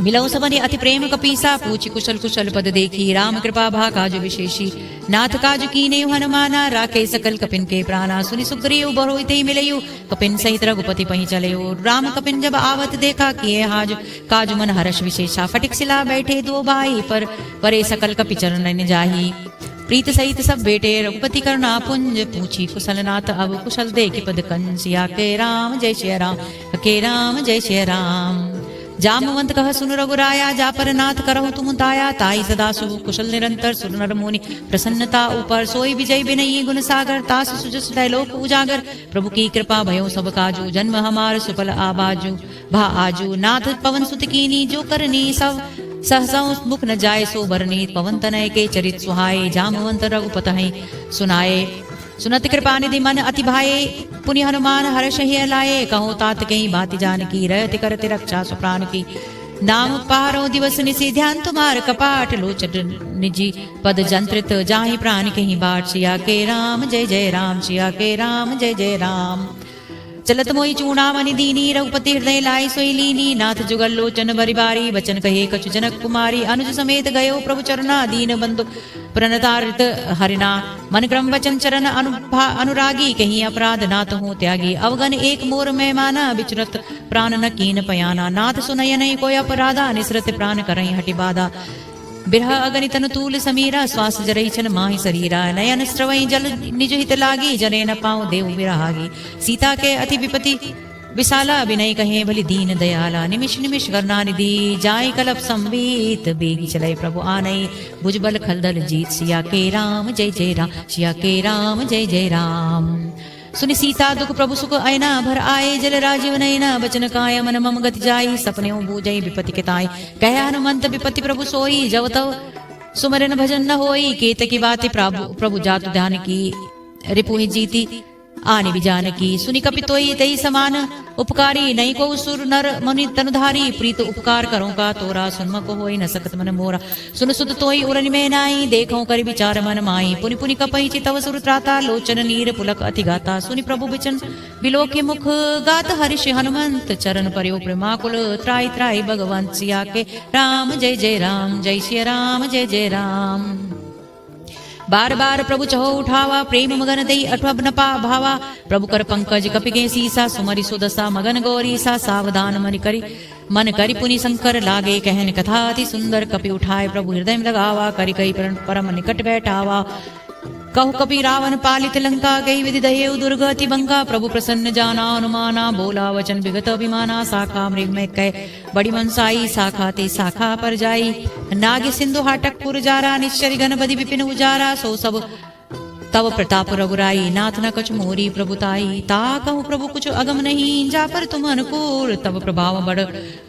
मिलौ सबने अति प्रेम कपीसा पूछी कुशल कुशल पद देखी राम कृपा भा काज विशेषी नाथ काज कीने हनुमाना राखे सकल कपिन के प्राणा सुनि सुग्रीव बरोहिते मिलयु कपिन सहित रघुपति पहि चलयो राम कपिन जब आवत देखा किए हाज काज मन हर्ष विशेषा फटिक सिला बैठे दो भाई पर परे सकल कपि चरण जाही प्रीत सहित सब बेटे रघुपति करुणा पुंज पूछी कुशल नाथ अब कुशल देख पद कंसिया के राम जय श्री राम के राम जय श्री राम। जामवंत कह सुन रघुराया जा पर नाथ करहु तुम ताया ताई सदा सुख कुशल निरंतर सुर नर मुनि प्रसन्नता ऊपर सोई विजय बिनई गुण सागर तास सुजस लोक उजागर प्रभु की कृपा भयो सब काजू जन्म हमार सुफल आबाजू भा आजू नाथ पवन सुत कीनी जो करनी सब सहसा मुख न जाय सो बरनी पवन तनय के चरित सुहाए जामवंत रघुपत सुनाए सुनत कृपा निधि मन अति भाए पुनि हनुमान हर्ष ही लाए कहो तात कहीं बात जान की रहति करते रक्षा सुप्राण की नाम पारो दिवस निशि ध्यान तुम्हार कपाट लोचन निजी पद जंत्रित जाहि प्राण कहीं बाट सिया के राम जय जय राम सिया के राम जय जय राम। चलत मोहि चूड़ामणि दीनी रघुपति हृदय लाई सोई लीनी नाथ जुगल लोचन बरि बारी बचन कहे कछु जनक कुमारी अनुज समेत गयो प्रभु चरणा दीन बंधु प्रणतारित हरिना मन क्रम वचन चरण अनुरागी कहीं अपराध नाथ हो त्यागी अवगन एक मोर में माना विचरत प्राण न कीन पयाना नाथ सुनय नहीं कोई अपराधा निसरत प्राण करहि हटि बाधा बिरह अगणित तूल समीरा श्वास जरई छन माहि शरीरा नयन स्रवई जल निज हित लागी जने न पाऊं देव विरागी सीता के अति विपति विशाला विनय कहे भली दीन दयाला निमिष निमिष करना निधि जाय कलप संवीत बेगी चले प्रभु आनई भुजबल खलदल जीत सिया के राम जय जय राम सिया के राम जय जय राम। सुनि सीता दुख प्रभु सुख ऐना भर आए जल राजीव नैना बचन काय मन मम गति जाई सपने बूझई विपति के ताई कह हनुमंत विपति प्रभु सोई जब तव सुमरन भजन न होई केत की बात प्रभु जातु ध्यान की रिपुहि जीती आनि विजान की सुनि कपि तोई तई समान उपकारी नहीं को सुर नर मुनि तनुधारी प्रीत उपकार करो का तोरा सुनम को होई न सकत मन मोरा सुन सुत तोई उरन में नाई देखो कर विचार मन माई पुनि पुनि कपहि चितव सुर त्राता लोचन नीर पुलक अति गाता सुनि प्रभु बिचन बिलोके मुख गात हरिष हनुमंत चरण पर्यो प्रेमाकुल त्राई त्राई भगवंत सिया के राम जय जय राम जय श्री राम जय जय राम। बार बार प्रभु चहो उठावा प्रेम मगन दई अठवा नपा भावा प्रभु कर पंकज कपि के सीसा सुमरि सुदसा मगन गौरी सा सावधान मनि करी मन करि पुनि शंकर लागे कहन कथा अति सुंदर कपि उठाए प्रभु हृदय में लगावा करि कई परम निकट बैठावा कहु कपि रावण पालित लंका गई विधि दहेउ दुर्गति बंका प्रभु प्रसन्न जाना अनुमाना बोला वचन विगत अभिमाना शाखा मृग में कह बड़ी मनसाई शाखा ते शाखा पर जाई नाग सिंधु हाटक पुर जारा निश्चरी गणपति विपिन उजारा सो सब तव प्रताप रघुराई नाथ न कछ मोरी प्रभुताई ता कहु प्रभु कुछ अगम नहीं जा पर तुम अनुकूल तब प्रभाव बड़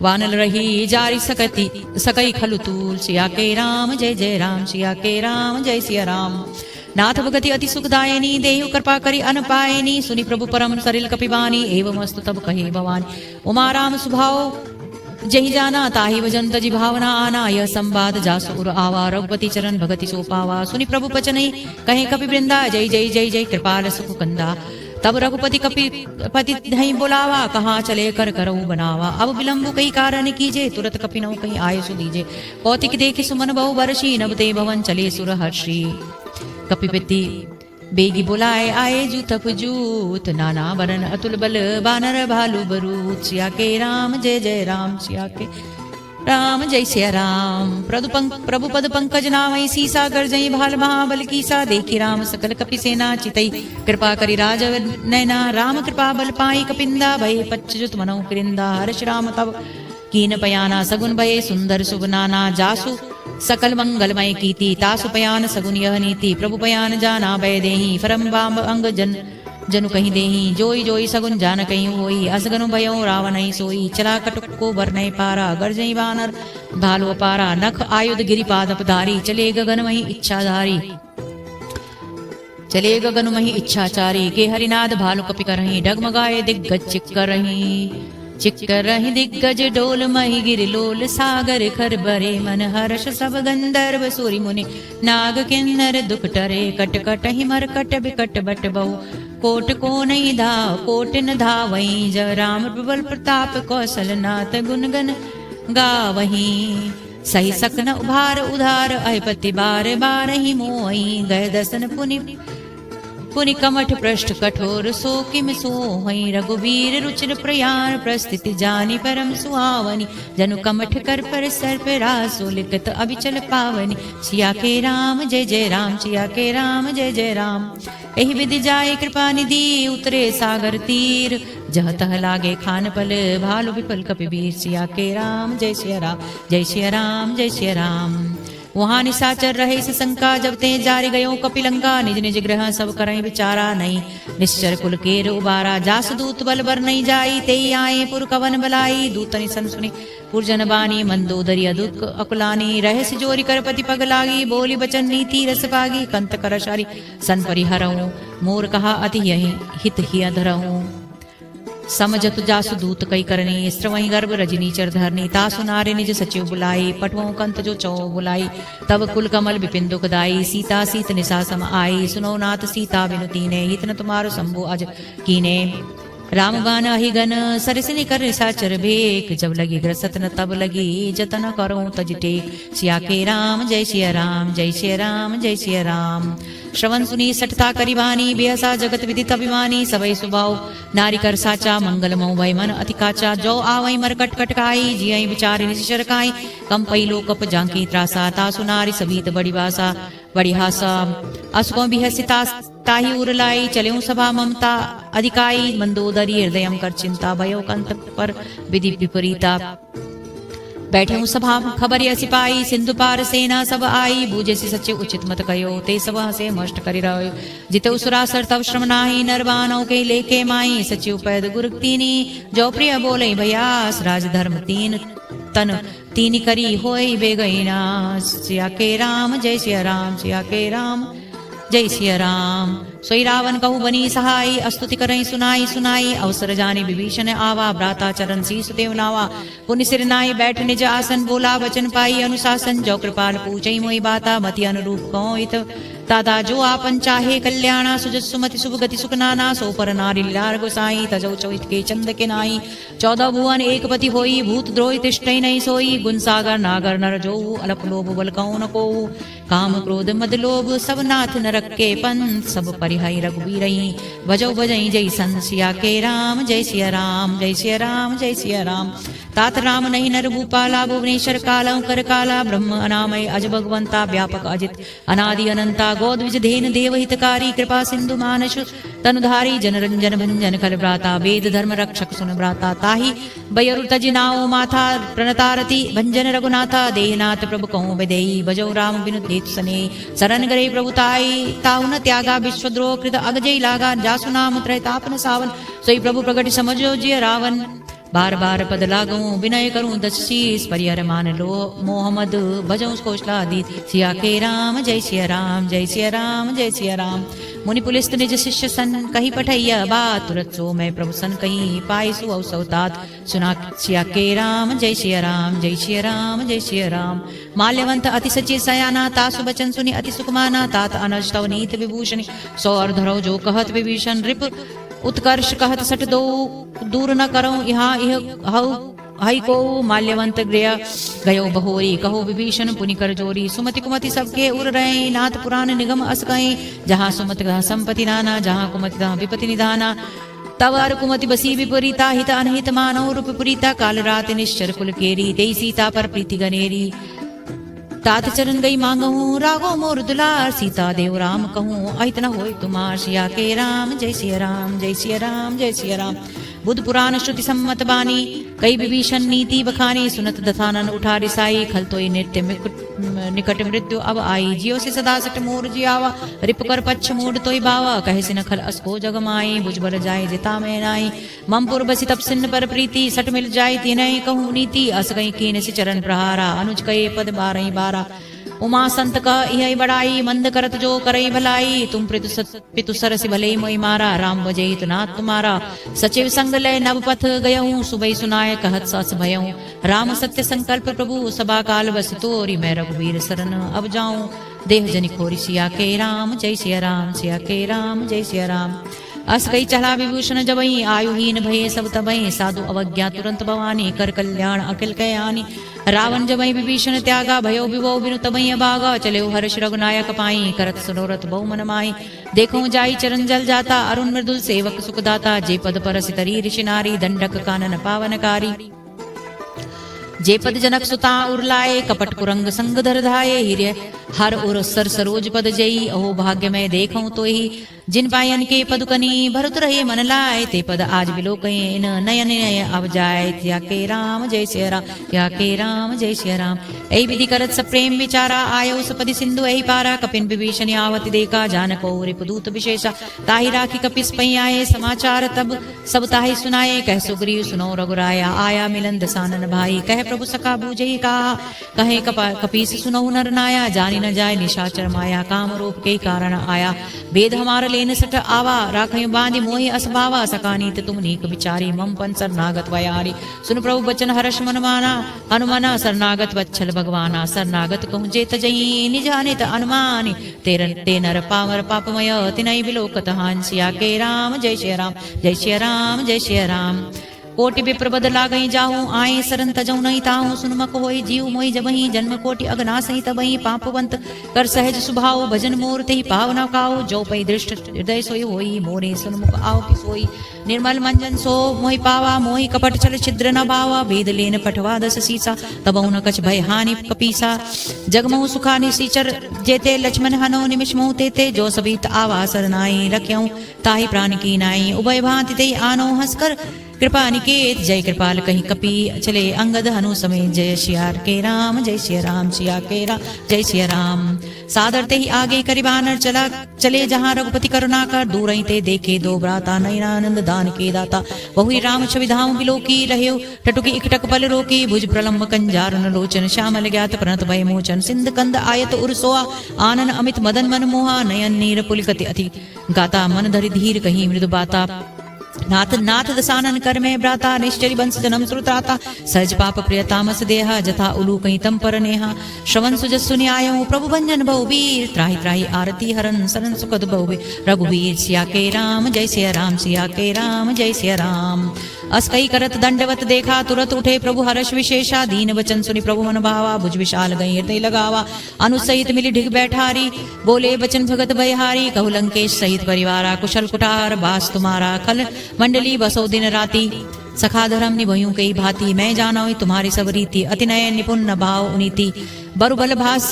वानल रही जारी सकई खलु तूल सिया के राम जय जय राम सिया के राम जय सिया राम नाथ भगति अति सुखदायनी देहु कृपा करी अनपायनी सुनि प्रभु परम सरिल कपिबानी एवं अस्तु तब कहे भवानी उमा राम सुभाव जही जाना ताहि भजंत जी भावना आना यह संवाद जासुर आवा रघुपति चरण भगति सो पावा सुनि प्रभु बचनई कहे कपि वृंदा जय जय जय जय कृपाल सुख कंदा तब रघुपति कपिपति धई बुलावा कहाँ चले कर करऊ बनावा अब विलंब कई कारण कीजे तुरत कपि नौ कहीं आय सुदीजे कौतिक देखि सुमन बहु बरसी नभ ते भवन चले सुर हर्षी कपिपति बेगी बुलाए आए जूथप जूत नाना बरन अतुल बल बानर भालू बरूत सिया के राम जय जय राम सिया के राम जय सिया राम प्रभु पद पंकज नामई सीसा गर्जई भाल महाबल कीसा देखी राम सकल कपि सेना चितई कृपा करी राज नैना राम कृपा बल पाई कपिंदा भय पच्चुत मनौ कृंदा हर्ष राम तब कीन पयाना सगुन भये सुंदर शुभ नाना जासु सकल मंगलमय कीति तासु पयान सगुन यह नीति प्रभु पयान जाना भय देही फरम बाम अंग जनु कहीं देही जोई जोई सगुन जान कहीं होई असगनु भयो रावण सोई चला कटुक को बरनई पारा गर्जई बानर भालो पारा नख आयुध गिरिपाद धारी चले गगन मही इच्छाधारी चले गगन मही इच्छाचारी के हरिनाद भालु कपि करही डगमगाए दिग्गज चिक्कर रही दिग्गज डोल मही गिर लोल सागर खर बरे मन हर्ष सब गंधर्व सूरि मुनि नाग किन्नर दुख टरे कट कट ही मर कट बिकट बट बहु कोट को नहीं धाव कोट न धावई जब राम प्रबल प्रताप कौशल नाथ गुणगन गावही सही सकन उभार उधार अयपति बार बार ही मोई गए दसन पुनि कमठ पृष्ठ कठोर सो किम सोहई रघुवीर रुचिर प्रयाण प्रस्थिति जानी परम सुहावनी जनु कमठ कर पर सर पे रासो लिखत अभिचल पावनी सिया के राम जय जय राम सिया के राम जय जय राम एहि विधि जाय कृपा निधि उतरे सागर तीर जह तह लागे खान पल भालु विपल कपिवीर सिया के राम जय सिया राम जय सिया राम जय सिया राम वहां निशाचर रहे से शंका जब ते जारी गयो कपिलंका निज निज ग्रह सब करई विचारा नहीं निश्चर कुल केर उबारा जास दूत बल बर नहीं जाई ते आए पुर कवन बलाई दूतनि सन सुनी पुरजन बानी मंदोदरी दुख अकुलानी रहस्य जोरी कर पति पग लागी बोली बचन नीति रस पागी कंत कर शारी सन परिहरऊं मोर कहा अति यही हित हिय धरऊं समझत जासु दूत कई करनी स्त्रवही गर्भ रजनी चर धरनी तासु नारे निज सचिव बुलाई पटवों कंत जो चौ बुलाई तब कुल कमल विपिन दुखदाई सीता सीत निशा सम आई सुनो नाथ सीता विनुती ने हितन तुम्हारो शंभु अज कीने राम गान अहिगन सरसिनी कर निशाचर भेक जब लगी ग्रसत न तब लगी जतन करो तजटे सिया के राम जय सिया राम जय सिया राम जय सिया राम श्रवण सुनी सठता करिवानी बेहसा जगत विदित अभिमानी सबई सुभाव नारी कर साचा मंगल मऊ भय मन अति काचा जो आवई मर कट कटकाई जियई विचारि निशर काई कम पई लोकप जांकी त्रासा तासु नारी सबीत बड़ी बासा बड़ी हासा असुको बिहसिता ताही उरलाई चलेऊ सभा ममता अधिकाई मंदोदरी हृदयम कर चिंता भयो कंत पर विधि विपरीता बैठे हूँ सभा खबर यह सिपाही सिंधु पार सेना सब आई बूझे से सच्चे उचित मत कयो ते सब हसे मष्ट करि रहो जिते उसुरासर तब श्रम नाही नरवानों के लेके माई सचिव पैद गुरुक्तिनी जो प्रिय बोले भयास राज धर्म तीन तन तीन करी होई बेगैना सिया के राम जय सिया राम सिया के राम जय सिया राम सोई रावण कहू बनी सहाय अस्तुति करई सुनाई सुनाई अवसर जाने विभीषण आवा भ्राता चरण शीस देव लावा पुनि सिर नाई बैठ निज आसन बोला वचन पाई अनुशासन जो कृपाल पूछई मोई बाता मति अनुरूप कौत ताता जो आपन चाहे कल्याणा सुजत सुमति शुभ गति सुख नाना सो पर नारी लार गोसाई तजौ चौथ के चंद के नाई 14 भुवन एक पति होई भूत द्रोही तिष्ठई नहीं सोई गुण सागर नागर नर जो अलप लोभ बल कौन को काम क्रोध मद लोभ सब नाथ नर रखे पंथ सब परिहई रघुवीरई भजो भजई जय सन सिया के राम जय सिया राम जय सिया राम जय सिया राम। तात राम नहीं नर भूपाला भुवनेश्वर काला कर काला ब्रह्म अनामय अज भगवंता व्यापक अजित अनादि अनंता गोद्विज धेन देव हितकारी कृपा सिंधु मानस तनुधारी जनरंजन भंजन खल भ्राता वेद धर्म रक्षक सुन भ्राता ताही बयरु तज नाओ माथा प्रणतारति भंजन रघुनाथा देहनाथ प्रभु कहूँ विदेई भजो राम बिनु देत सने शरण गरे प्रभु ताई ताहु न त्यागा विश्वद्रोह कृत अगजय लागा जासु नाम त्रैतापन सावन सोई प्रभु प्रगट समझो जिय रावण। बार बार पद लागूं विनय करूं दस शीस परिहर मान लो मोहम्मद भजो कौशलादि सिया के राम जय सिया राम जय सिया राम जय सिया राम। मुनि पुलिस निज शिष्य सन कही पठैया बात तुरत सो मैं प्रभु सन कही पाई सु अवसवतात सुना सिया के राम जय सिया राम जय सिया राम जय सिया राम। माल्यवंत अति सची सयाना तासु बचन सुनि अति सुखमाना तात अनजतव नीत विभूषण सौर धरो जो कहत विभीषण रिप उत्कर्ष कहत सट दो दूर न करो यहाँ हई को माल्यवंत गृह गयो बहोरी कहो विभीषण पुनि कर जोरी सुमति कुमति सबके उर रहे नाथ पुराण निगम अस गए जहाँ सुमति संपति नाना जहाँ कुमति विपति निधाना तव अर कुमति बसी विपरीता हित अनहित मानव रूप पुरीता काल रात निश्चर कुल केरी तेई सीता पर प्रीति गनेरी तात चरण गई मांगहूँ रागो मोर दुलार सीता देव राम कहूँ अहित न होय तुमार सिया के राम जय सिया राम जय सिया राम जय सिया राम। बुद्ध पुराण श्रुति सम्मत बानी कई विभीषण नीति बखानी सुनत दथानन उठा रिसाई खल तोई नृत्य निकट मृत्यु अब आई जियो से सदा सट मोर जियावा रिप कर पच्छ मूड तोई बावा कहे सिन खल असको जगमाई बुझबर जाए जिता में नाई ममपुर बसी तप सिन्न पर प्रीति सट मिल जाए तीनई कहूँ नीति अस गई कीन से चरण प्रहारा अनुज कई पद बारही बारा उमा संत कह यही बड़ाई मंद करत जो करई भलाई तुम पितु सरसि भले मोई मारा राम बजई तो नाथ तुम्हारा सचिव संग लय नव पथ गयहूँ सुबह सुनाय कहत सस भयहूँ राम सत्य संकल्प प्रभु सभा काल बस तोरी मैं रघुवीर शरण अब जाऊं देह जनि खोरी सिया के राम जय सिया राम सिया के राम जय सिया राम। अस कई चला विभूषण जबई आयुहीन भये सब तबई साधु अवज्ञा तुरंत भवानी कर कल्याण अखिल कयानी रावण जबई विभीषण त्यागा भयो विभो बिनु तबई अभागा चले हर्ष रघुनायक पाई करत सनोरथ बहु मन माई देखो जाई चरण जल जाता अरुण मृदुल सेवक सुखदाता जे पद परस तरी ऋषि नारी दंडक कानन पावनकारी जे पद जनक सुता उर्लाए कपट कुरंग संग धर धाये हिर्य हर उर सर सरोज पद जई अहो भाग्य में देखूं तो ही जिन पायन के पदुकनी भरत रहे मन लाए ते पद आज बिलोकयेन नयन नय अब जाए या के राम जय सिया राम या के राम जय सिया राम। ऐ विधि करत सब प्रेम विचारा आयो सपदि सिंधु ऐ पारा कपिन विभीषण आवत देखा जानको रिपुदूत विशेषा ताहि राखी कपिस पई आए समाचार तब सब ताहि सुनाए कह सुग्रीव सुनो रघुराया आया मिलन दसानन भाई कह प्रभु सखा बूझई का कहे कपीस सुनो नर नाया जानी न जाय निशाचर माया काम रूप के कारण आया वेद हमार लेन सठ आवा राखय बांधि मोहि असभावा सकानीत तुम नीक विचारी मम पन शरणागत वयारी सुन प्रभु बचन हर्ष मन माना हनुमाना शरणागत वत्सल भगवाना शरणागत कहूँ जेत जई निज अनित अनुमानी ते नर पावर पापमय तिनई बिलोकत हांसिया के राम जय श्री राम जय श्री राम जय श्री राम। कोटि विप्र बदला गई जाऊं आए सरन तजऊ नहीं ताऊं सुनमक होई जीव मोहि जबही जन्म कोटि अगनासही तबही पापवंत कर सहज सुभाव भजन मूर्ति पावना काऊ जो पई दृष्ट हृदय सोई होई मोरे सुनमुख आओ कि सोई निर्मल मंजन सो मोहि पावा मोहि कपट छल छिद्र न भावा वेद लेन पठवा दस सीसा तबऊ न कछ भय हानि कपीसा जगमऊ सुखानि सीचर जेते लक्ष्मण हनो निमिष मोह तेते जो सबीत आवा सरनाई रख्यऊ ताहि प्राण की नाई उभय भांति ते आनो हंसकर कृपा निकेत जय कृपाल कहीं कपी चले अंगद हनु समेत जय श्यार के राम जय श्री राम सिया के राम जय श्री राम। सादरते ही आगे करीबानर चला चले जहाँ रघुपति करुणा कर दूर ही ते देखे दो भ्राता नयनानंद दान के दाता बहु राम छवि धाम बिलोकी रहे टटुकी इकटक पल रोकी भुज प्रलम्ब कंजारन लोचन श्यामल ज्ञात प्रणत भय मोचन सिंध कंद आयत उर्सोआ आनन अमित मदन मन मोहा नयन नीर पुलिकति अति गाता मन धरि धीर कहीं मृदु बाता नाथ नाथ दसानन कर में भ्राता निश्चरी बंस जन्म श्रुत्राता सहज पाप प्रियतामस देहा जथा उलू कहीं तम पर नेहा श्रवण सुजस सुनि आयो प्रभु भंजन बहुवीर त्राहि त्राहि आरती हरन सरन सुखद बहुवीर रघुवीर सिया के राम जय सिया राम सिया के राम जय सिया राम। अस कई करत दंडवत देखा तुरत उठे प्रभु हर्ष विशेषा दीन वचन सुनि प्रभु मन भावा भुज विशाल गई हृदय लगावा अनुसहित मिली ढिग बैठारी बोले बचन भगत भयहारी कहु लंकेश सहित परिवारा कुशल कुठार बास तुम्हारा कल मंडली बसो दिन राती सखा धर्म निभयूं कई भांति मैं जानो तुम्हारी सब रीति अति नय निपुण न भाव उनीति बरु बल भास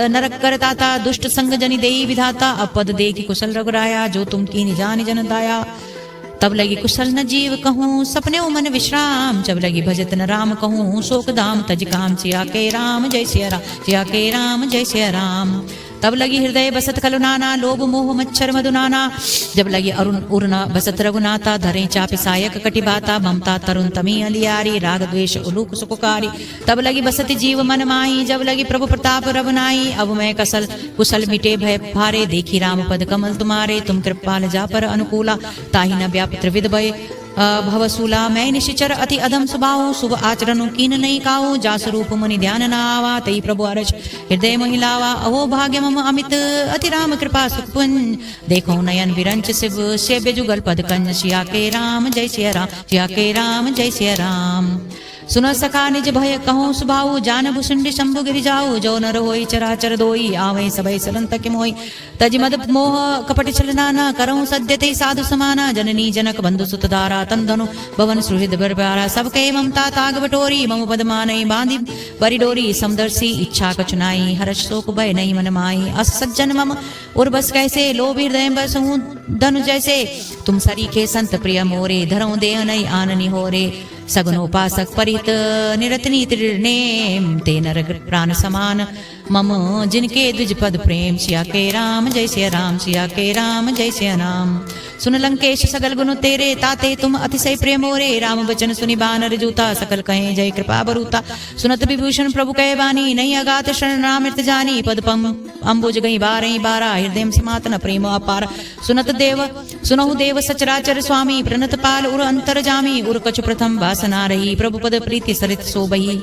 नरक करता था दुष्ट संग जनि देई विधाता अपद देखी कुशल रघुराया जो तुम की जान जन दाया तब लगी कुशल न जीव कहूँ सपने मन विश्राम जब लगी भजत न राम कहूँ शोक दाम तज काम सिया के राम जय सिया राम सिया के राम जय सिया राम तब लगी हृदय बसत खलुनाना लोभ मोह मच्छर मधुनाना जब लगी अरुण उर्ना बसत रघुनाथा धरे चापि सायक कटिबाता ममता तरुण तमी अलियारी राग द्वेष उलूक सुकुकारी तब लगी बसती जीव मन माही जब लगी प्रभु प्रताप रवनाई अब मैं कसल कुशल मिटे भय भारे देखी राम पद कमल तुम्हारे तुम कृपाल जा पर अनुकूला ताहि न व्यापित्र विद भय भवसूला मैं निशिचर अति अधम स्वभाव शुभ आचरण कीन नहीं काऊ जा स्वरूप मुनि ध्यान न आवा तई प्रभु अरज हृदय महिलावा अहो भाग्य मम अमित अति राम कृपा सुखपुंज देखो नयन विरंच शिव सेव्य जुगल पद कंज सिया के राम जय सिया राम सिया के राम जय सिया राम सुनो सखा निज भय कहो सुभाऊ जान भुसुंडी शंभु गिरि जाऊ जो नर होई चराचर दोई आवै सबई सलंत किम होई तज मद मोह कपट छलना न करऊं सद्यते साधु समाना जननी जनक बंधु सुत दारा तंधनु भवन सुहृद बरबारा सब के ममता ताग बटोरी मम पद मानई बांधी बरी डोरी समदर्शी इच्छा कछुनाई हर्ष शोक भय नहीं मन माई अस सज्जन मम उर्बस कैसे लोभ हृदय बसहूं धनु जैसे तुम सरीखे संत प्रिय मोरे धरऊं देह नहीं आननी होरे सगुनोपासक परित निरतनी त्रिनेम ते नर प्राण समान मम जिनके द्विज पद प्रेम सिया के राम जय सिया राम सिया के राम जय सिया राम सुन लंकेश सगल गुण तेरे ताते तुम अतिशय प्रेम मोरे राम वचन सुनि बानर जूता सकल कहे जय कृपा बरूता सुनत विभूषण प्रभु कहे बानी नहीं अगात शरण रामृत जानी पद पम अंबुज गई बारही बारा हृदय समातन प्रेम अपार सुनत देव सुनहु देव सचराचर स्वामी प्रणत पाल उर अंतर जामी उर कछु प्रथम वासना रही प्रभु पद प्रीति सरित सोबही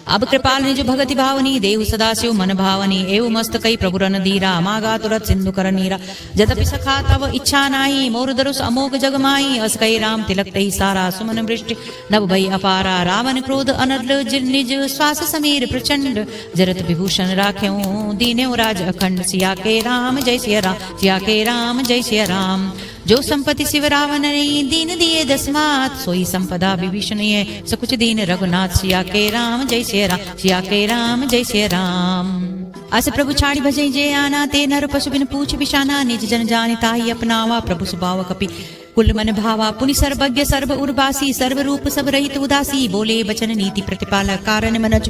अब कृपाल निज भगति भावनी देव सदाशिव मन भावनी एव मस्त कई प्रभु रन धीरा मागा तुरत सिंधु कर नीरा जदपि सखा तब इच्छा नाही मोर दरुस अमोघ जग माई अस कई राम तिलक तही सारा सुमन वृष्टि नभ भई अपारा रावण क्रोध अनर्ल निज श्वास समीर प्रचंड जरत विभूषण राख्यों दीन्यो राज अखंड सिया के राम जय सिया राम सिया के राम जय सिया राम जो संपत्ति शिव रावण ने दीन दिए दसमात सोई संपदा विभीषण सकुच दीन रघुनाथ सिया के राम जय सिया राम सिया के राम जय सिया राम अस प्रभु छाड़ी भजई जे आना ते नर पशु बिन पूछ बिशाना निज जन जानि ताहि अपनावा प्रभु सुभाव कपि कुल मन भावा पुनि सर्वज्ञ सर्व उर्वासी सर्व रूप सब रहित उदासी बोले बचन नीति प्रतिपालक कारण मनज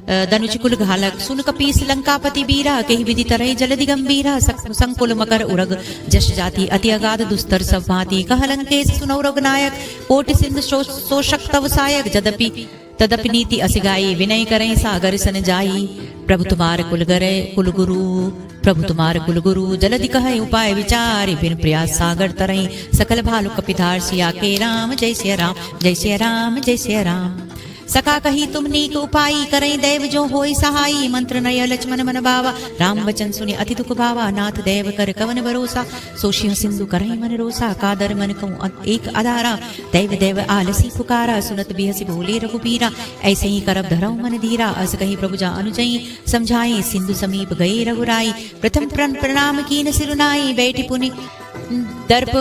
धनुष कुल घालक सुन कपीस लंकापति बीरा कही विधि तरह जलधि गंभीरा संकुल मकर उरग जश जाति अति अगाध दुस्तर सब भांति कह लंकेश सुनौ रघुनायक कोटि सिंधु शोषक तव सायक जदपि तदपि नीति असिगाई विनय करें सागर सन जाई प्रभु तुम्हार कुल गुरु प्रभु तुम्हार कुल गुरु जलधि कह उपाय विचार बिन प्रयास सागर तरई सकल भालु कपिधार सिया के राम जय सिया राम जय सिया राम जय सिया राम सका कही तुम नीक उपाई करई देव जो होई सहाई मंत्र नय लक्ष्मण मन भावा राम वचन सुनि अति दुख भावा नाथ देव कर कवन भरोसा सोशियो सिंधु करई मन रोसा कादर मन कहूँ एक आधारा देव देव आलसी पुकारा सुनत बिहसी बोले रघुबीरा ऐसे ही करब धरऊ मन धीरा अस कही प्रभु जा अनुजई समझाई सिंधु समीप गए रघुराई प्रथम प्रणाम कीन सिरुनाई बैठी पुनि दर्प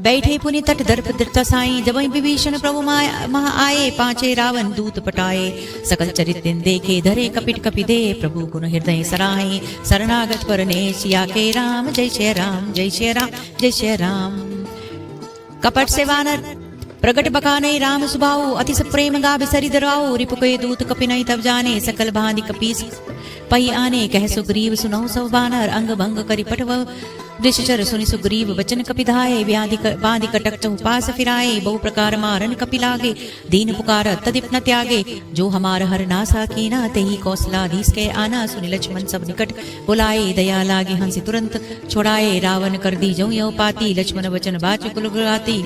बैठे पुनि तट दर्प दृतसाई जब विभीषण प्रभु महा आए पांचे रावण दूत पटाए सकल चरित दिन देखे धरे कपिट कपि दे प्रभु गुण हृदय सराहे शरणागत परने सिया के राम जय श्री राम जय श्री राम जय श्री राम कपट से वानर प्रगट बकाने राम सुभाऊ अति प्रेम गा बिसरि दराऊ रिपुके दूत कपि नहीं तब जाने सकल बांधि कपीस पही आने कह सुग्रीव सुनौ सब बानर अंग भंग करि पटव दृश्यचर सुनि सुग्रीव वचन कपिधाये बांधि कटक चहुपास फिराए बहु प्रकार मारन कपि लागे दीन पुकार तदिप न त्यागे जो हमार हर नासा कीना तेहि कौशलाधीश के आना सुनि लक्ष्मण सब निकट बुलाए दया लागे हंसी तुरंत छोड़ाए रावण कर दी जो यौ पाती लक्ष्मण वचन बाच कुल गुलाती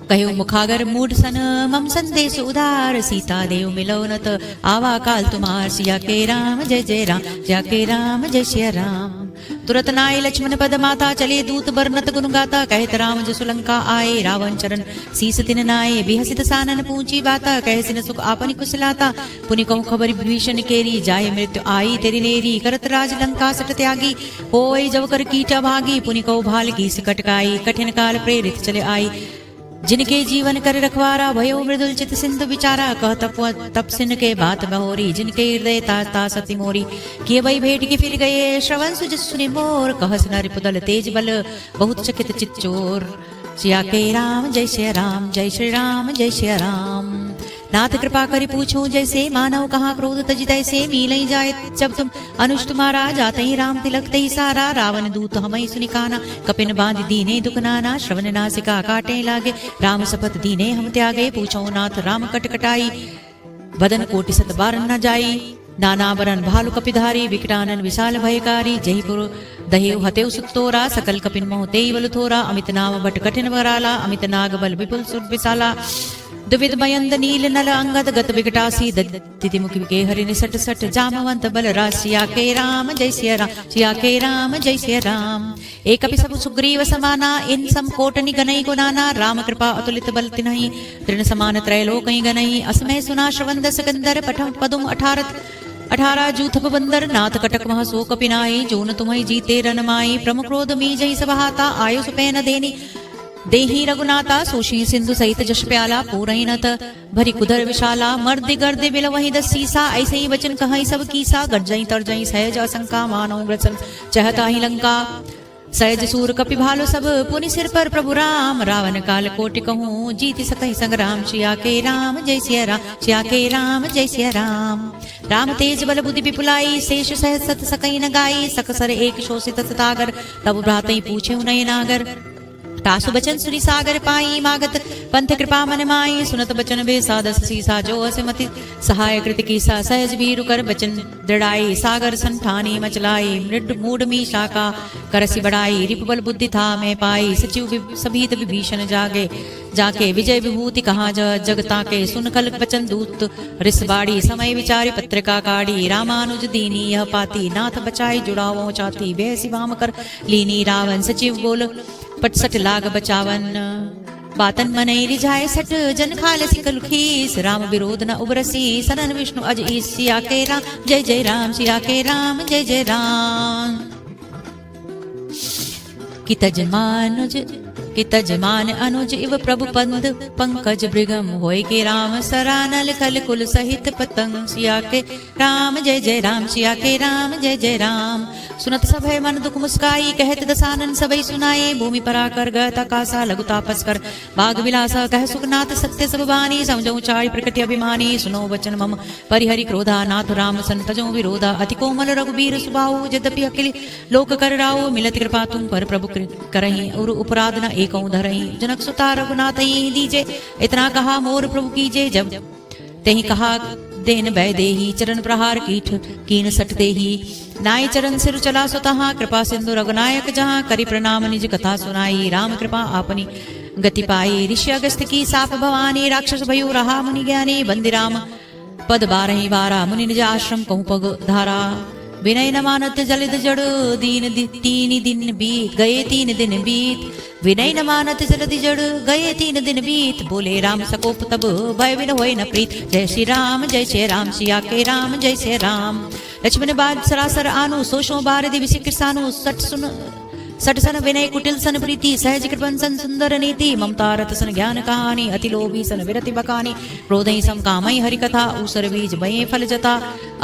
कहो मुखागर मूड सन मम संदेश उदार सीता देव मिलौनत आवा काल तुम्हार सिया के राम जय जय राम सिया के राम जय श्री राम तुरत नाय लक्ष्मण पद माता चले दूत बरनत गुण गाता कहत राम जसु लंका आए रावण चरण सीस तिन नाये बिहसित सानन पूंची बाता कह सिन सुख आपनि कुशलाता पुनि कहूँ खबर भीषण केरी जाय मृत्यु आई तेरी नेरी करत राज लंका सट त्यागी होय जब कर कीटा भागी पुनि कहूँ भाल की कटकाई कठिन काल प्रेरित चले आई जिनके जीवन कर रखवारा भयो मृदुल चित सिंधु विचारा कह तप सिन के बात बहोरी जिनके हृदय ता सती मोरी किए वही भेट के फिर गए श्रवण सुज सुनि मोर कह नर पुदल तेज बल बहुत चकित चित चोर सिया के राम जय श्री राम जय श्री राम जय श्री राम नाथ कृपा करी पूछो जैसे मानव कहाँ क्रोध तज तैसे मिलई जाए जब तुम अनुज तुम्हारा जाते ही राम तिलक तही सारा रावण दूत हमई सुनिकाना कपिन बांध दीने दुख नाना श्रवण नासिका काटे लागे राम सपत दीने हम त्यागे पूछो नाथ राम कटकटाई बदन कोटि सत बार न जाई नाना बरन भालु कपिधारी विकटानन विशाल भयकारी जयपुर दहेव हतेव सुतोरा सकल कपिन मोह तेई बल थोरा अमित नाम बट कठिन वराला अमित नाग बल विपुल सुर विशाला दुविध मयंद नील नल अंगद गत विकटासी दिति मुखि के हरि निसट सट जामवंत बल रासिया के राम जय सिया राम सिया के राम जय सिया राम एक अपि सब सुग्रीव समाना इन सम कोटनि गनई गुनाना राम कृपा अतुलित बल तिनहि तृण समान त्रैलोकहि गनई असमय सुना श्रवंद सकंदर पठम पदुम 18 जूथप बंदर नाथ कटक मह सो कपिनाई जोन तुम्हें जीते रनमाई प्रमुख क्रोध मी जय सभाता आयु सुपैन देनी देही रघुनाथा सोशी सिंधु सहित जश प्याला पूरही नत भरी कुधर विशाला मर्द गर्द बिल वही दस सीसा ऐसे ही वचन कहीं सब कीसा गरजई तरजई सहज असंका मानो ग्रसन चहता ही लंका सहज सूर कपि भालो सब पुनि सिर पर प्रभु राम रावण काल कोटि कहूँ जीति सकहि संग्राम सिया के राम जय सिया राम सिया के राम जय सिया राम राम तेज बल बुद्धि विपुलाई शेष सहज सत सकई न गाई सकसर एक शोषित तथागर तब भ्रातई पूछे नय नागर तासु बचन सुरी सागर पाई मागत पंथ कृपा मन माई सुनत बचन बे सादस सीसा जो असमति सहाय कृत कीसा सहज वीरु कर बचन दृढ़ाई सागर संठानी मचलाई मृड मूड मी शाखा करसी बढ़ाई रिपबल बुद्धि था मैं पाई सचिव सभीत विभीषण जागे जाके विजय विभूति कहा जगता के सुन कल बचन दूत रिसबाड़ी समय विचारी पत्रिका काड़ी रामानुज दीनी यह पाती नाथ बचाई जुड़ावो चाती वे सिवाम कर लीनी रावण सचिव बोल पटसट लाग बचावन बातन मनई रिझाए सट जन खाल सिकल खीस राम विरोध न उबरसी सनन विष्णु अज ईस सिया के राम जय जय राम सिया के राम जय जय राम कि तजमान अनुज इव प्रभु पंद पंकज भृगम होय के राम सरानल खल कुल सहित पतंग सिया के राम जय जय राम सिया के राम जय जय राम सुनत सब है मन दुख मुस्काई कहत दसानन सबई सुनाए भूमि पराकर गत आकाशा लघु तापस कर बाग विलासा कह सुखनाथ सत्य सब बानी समझऊ चारि प्रकृति अभिमानी सुनो वचन मम परिहरि क्रोधा नाथ राम संतजो विरोधा अति कोमल रघुबीर सुबाहु यद्यपि अखिल लोक कर राउ मिलत कृपा तुम पर प्रभु करहि और उपराध न एकौ धरहि जनक सुता रघुनाथ ही दीजे इतना कहा मोर प्रभु कीजे जब तेहि कहा देन भय देही चरण प्रहार कीठ कीन सट देही नाय चरण सिर चला सुतहा कृपा सिंधु रघुनायक जहाँ करि प्रणाम निज कथा सुनाई राम कृपा आपनी गति पाई ऋषि अगस्त की साप भवानी राक्षस भयो रहा मुनि ज्ञानी बंदी राम पद बारही बारा मुनि निज आश्रम कहूँ पग धारा विनय न मानत जलित जड़ तीन दिन बीत गए 3 दिन बीत विनय न मानत जलद जड़ गए 3 दिन बीत बोले राम सकोप तब भय विन होय न प्रीत जय श्री राम जय श्री राम सिया के राम जय श्री राम लक्ष्मण बाद सरासर आनु सोशो बार दिवि किसानु सट सन विनय कुटिल सन प्रीति सहज कृपन सन सुंदर नीति ममता रत सन ज्ञान कहानी अति लोभी सन विरति बकानी क्रोधई सम कामई हरि कथा ऊसर बीज बये फल जता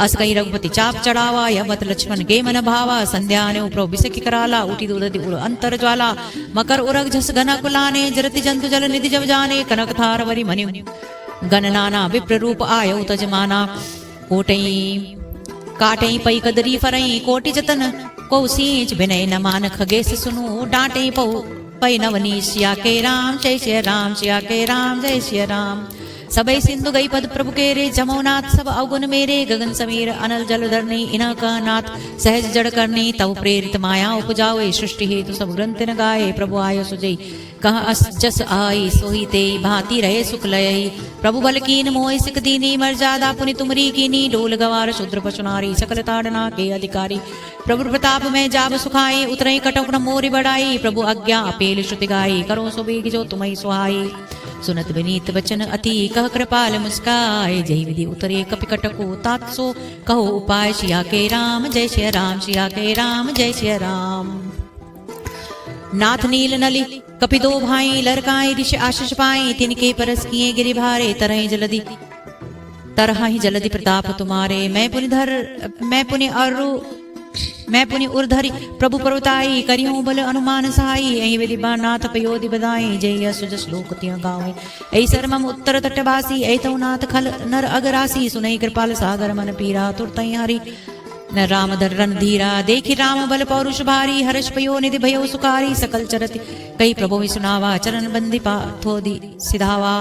अस कई रघुपति चाप चढ़ावा यवत लक्ष्मण के मन भावा संध्या ने उपरो बिसकी कराला उठी दूधति उड़ अंतर ज्वाला मकर उरग झस घना कुलाने जरति जंतु जल निधि जब जाने कनक थार वरि मनु गण नाना विप्र रूप आयो तजमाना कोटई काटई पई कदरी फरई कोटि जतन को सींच विनय न मान खगेश सुनु डांटे पौ पई नवनी सिया के राम जय श्री राम सिया के राम जय श्री राम सबई सिंधु गई पद प्रभु के रे जमोनाथ सब अवगुण मेरे गगन समीर अनल जल धरनी इना का नाथ सहज जड़ करनी तव प्रेरित माया उपजावे सृष्टि हेतु सब ग्रंथ न गाये प्रभु आयो सुजई कह अस जस आई सोही ते भांति रहे सुख लय। प्रभु बल कीन मोहि सिख दीनी मर्यादा पुनि तुमरी कीनी। डोल गवार शूद्र पशु नारी सकल ताड़ना के अधिकारी। प्रभु प्रताप में जाब सुखाई उतरई कटक न मोरी बढ़ाई। प्रभु आज्ञा अपेल श्रुति गाई करो सो बेग जो तुम्हें सुहाई। सुनत विनीत वचन अति कह कृपाल मुस्काए। जय विधि उतरे कपि कटको तात सो कहो उपाय। सिया के राम जय सिया राम सिया के राम जय सिया राम। नाथ नील नली कपि दो भाई लड़काई ऋष आशीष पाई। तिनके परस किए गिरि भारे तरहि जलधि तरहि जलधि प्रताप तुम्हारे। मैं पुनि उर्धरि प्रभु पर्वताई। करियो बल अनुमान सहाई अहि विधि नाथ पयोधि बधाई। जय यशु जस लोक तिय गावे ऐ सरमम उत्तर तटवासी। ऐ तौ नाथ खल नर अगरासी। सुनई कृपाल सागर मन पीरा तुरतई हरि न राम धरन धीरा। देखि राम बल पौरुष भारी हर्ष पयो निधि भयो सुकारी। सकल चरति कई प्रभु सुनावा चरण बंदी पाथोदि सिधावा।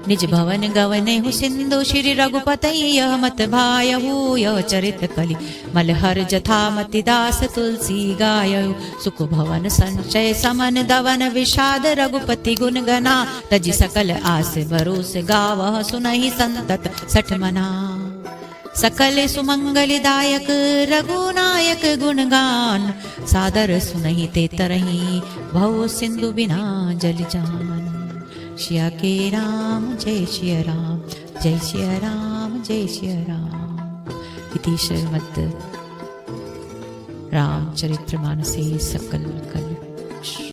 निज भवन गवने हु सिंधु श्री रघुपति यह मत भायहु। यह चरित कलि मलहर जथा मति दास तुलसी गायहु। सुख भवन संचय समन दवन विषाद रघुपति गुण गना। तजि सकल आस भरोस गावह सुनहि संतत सठ मना। सकल सुमंगलदायक रघुनायक गुणगान। सादर सुनहि ते तरहि भव सिंधु बिना जल जान। सिया के राम जय सिया राम जय सिया राम जय सिया राम। इति श्रीमद् रामचरितमानसे सकल कल।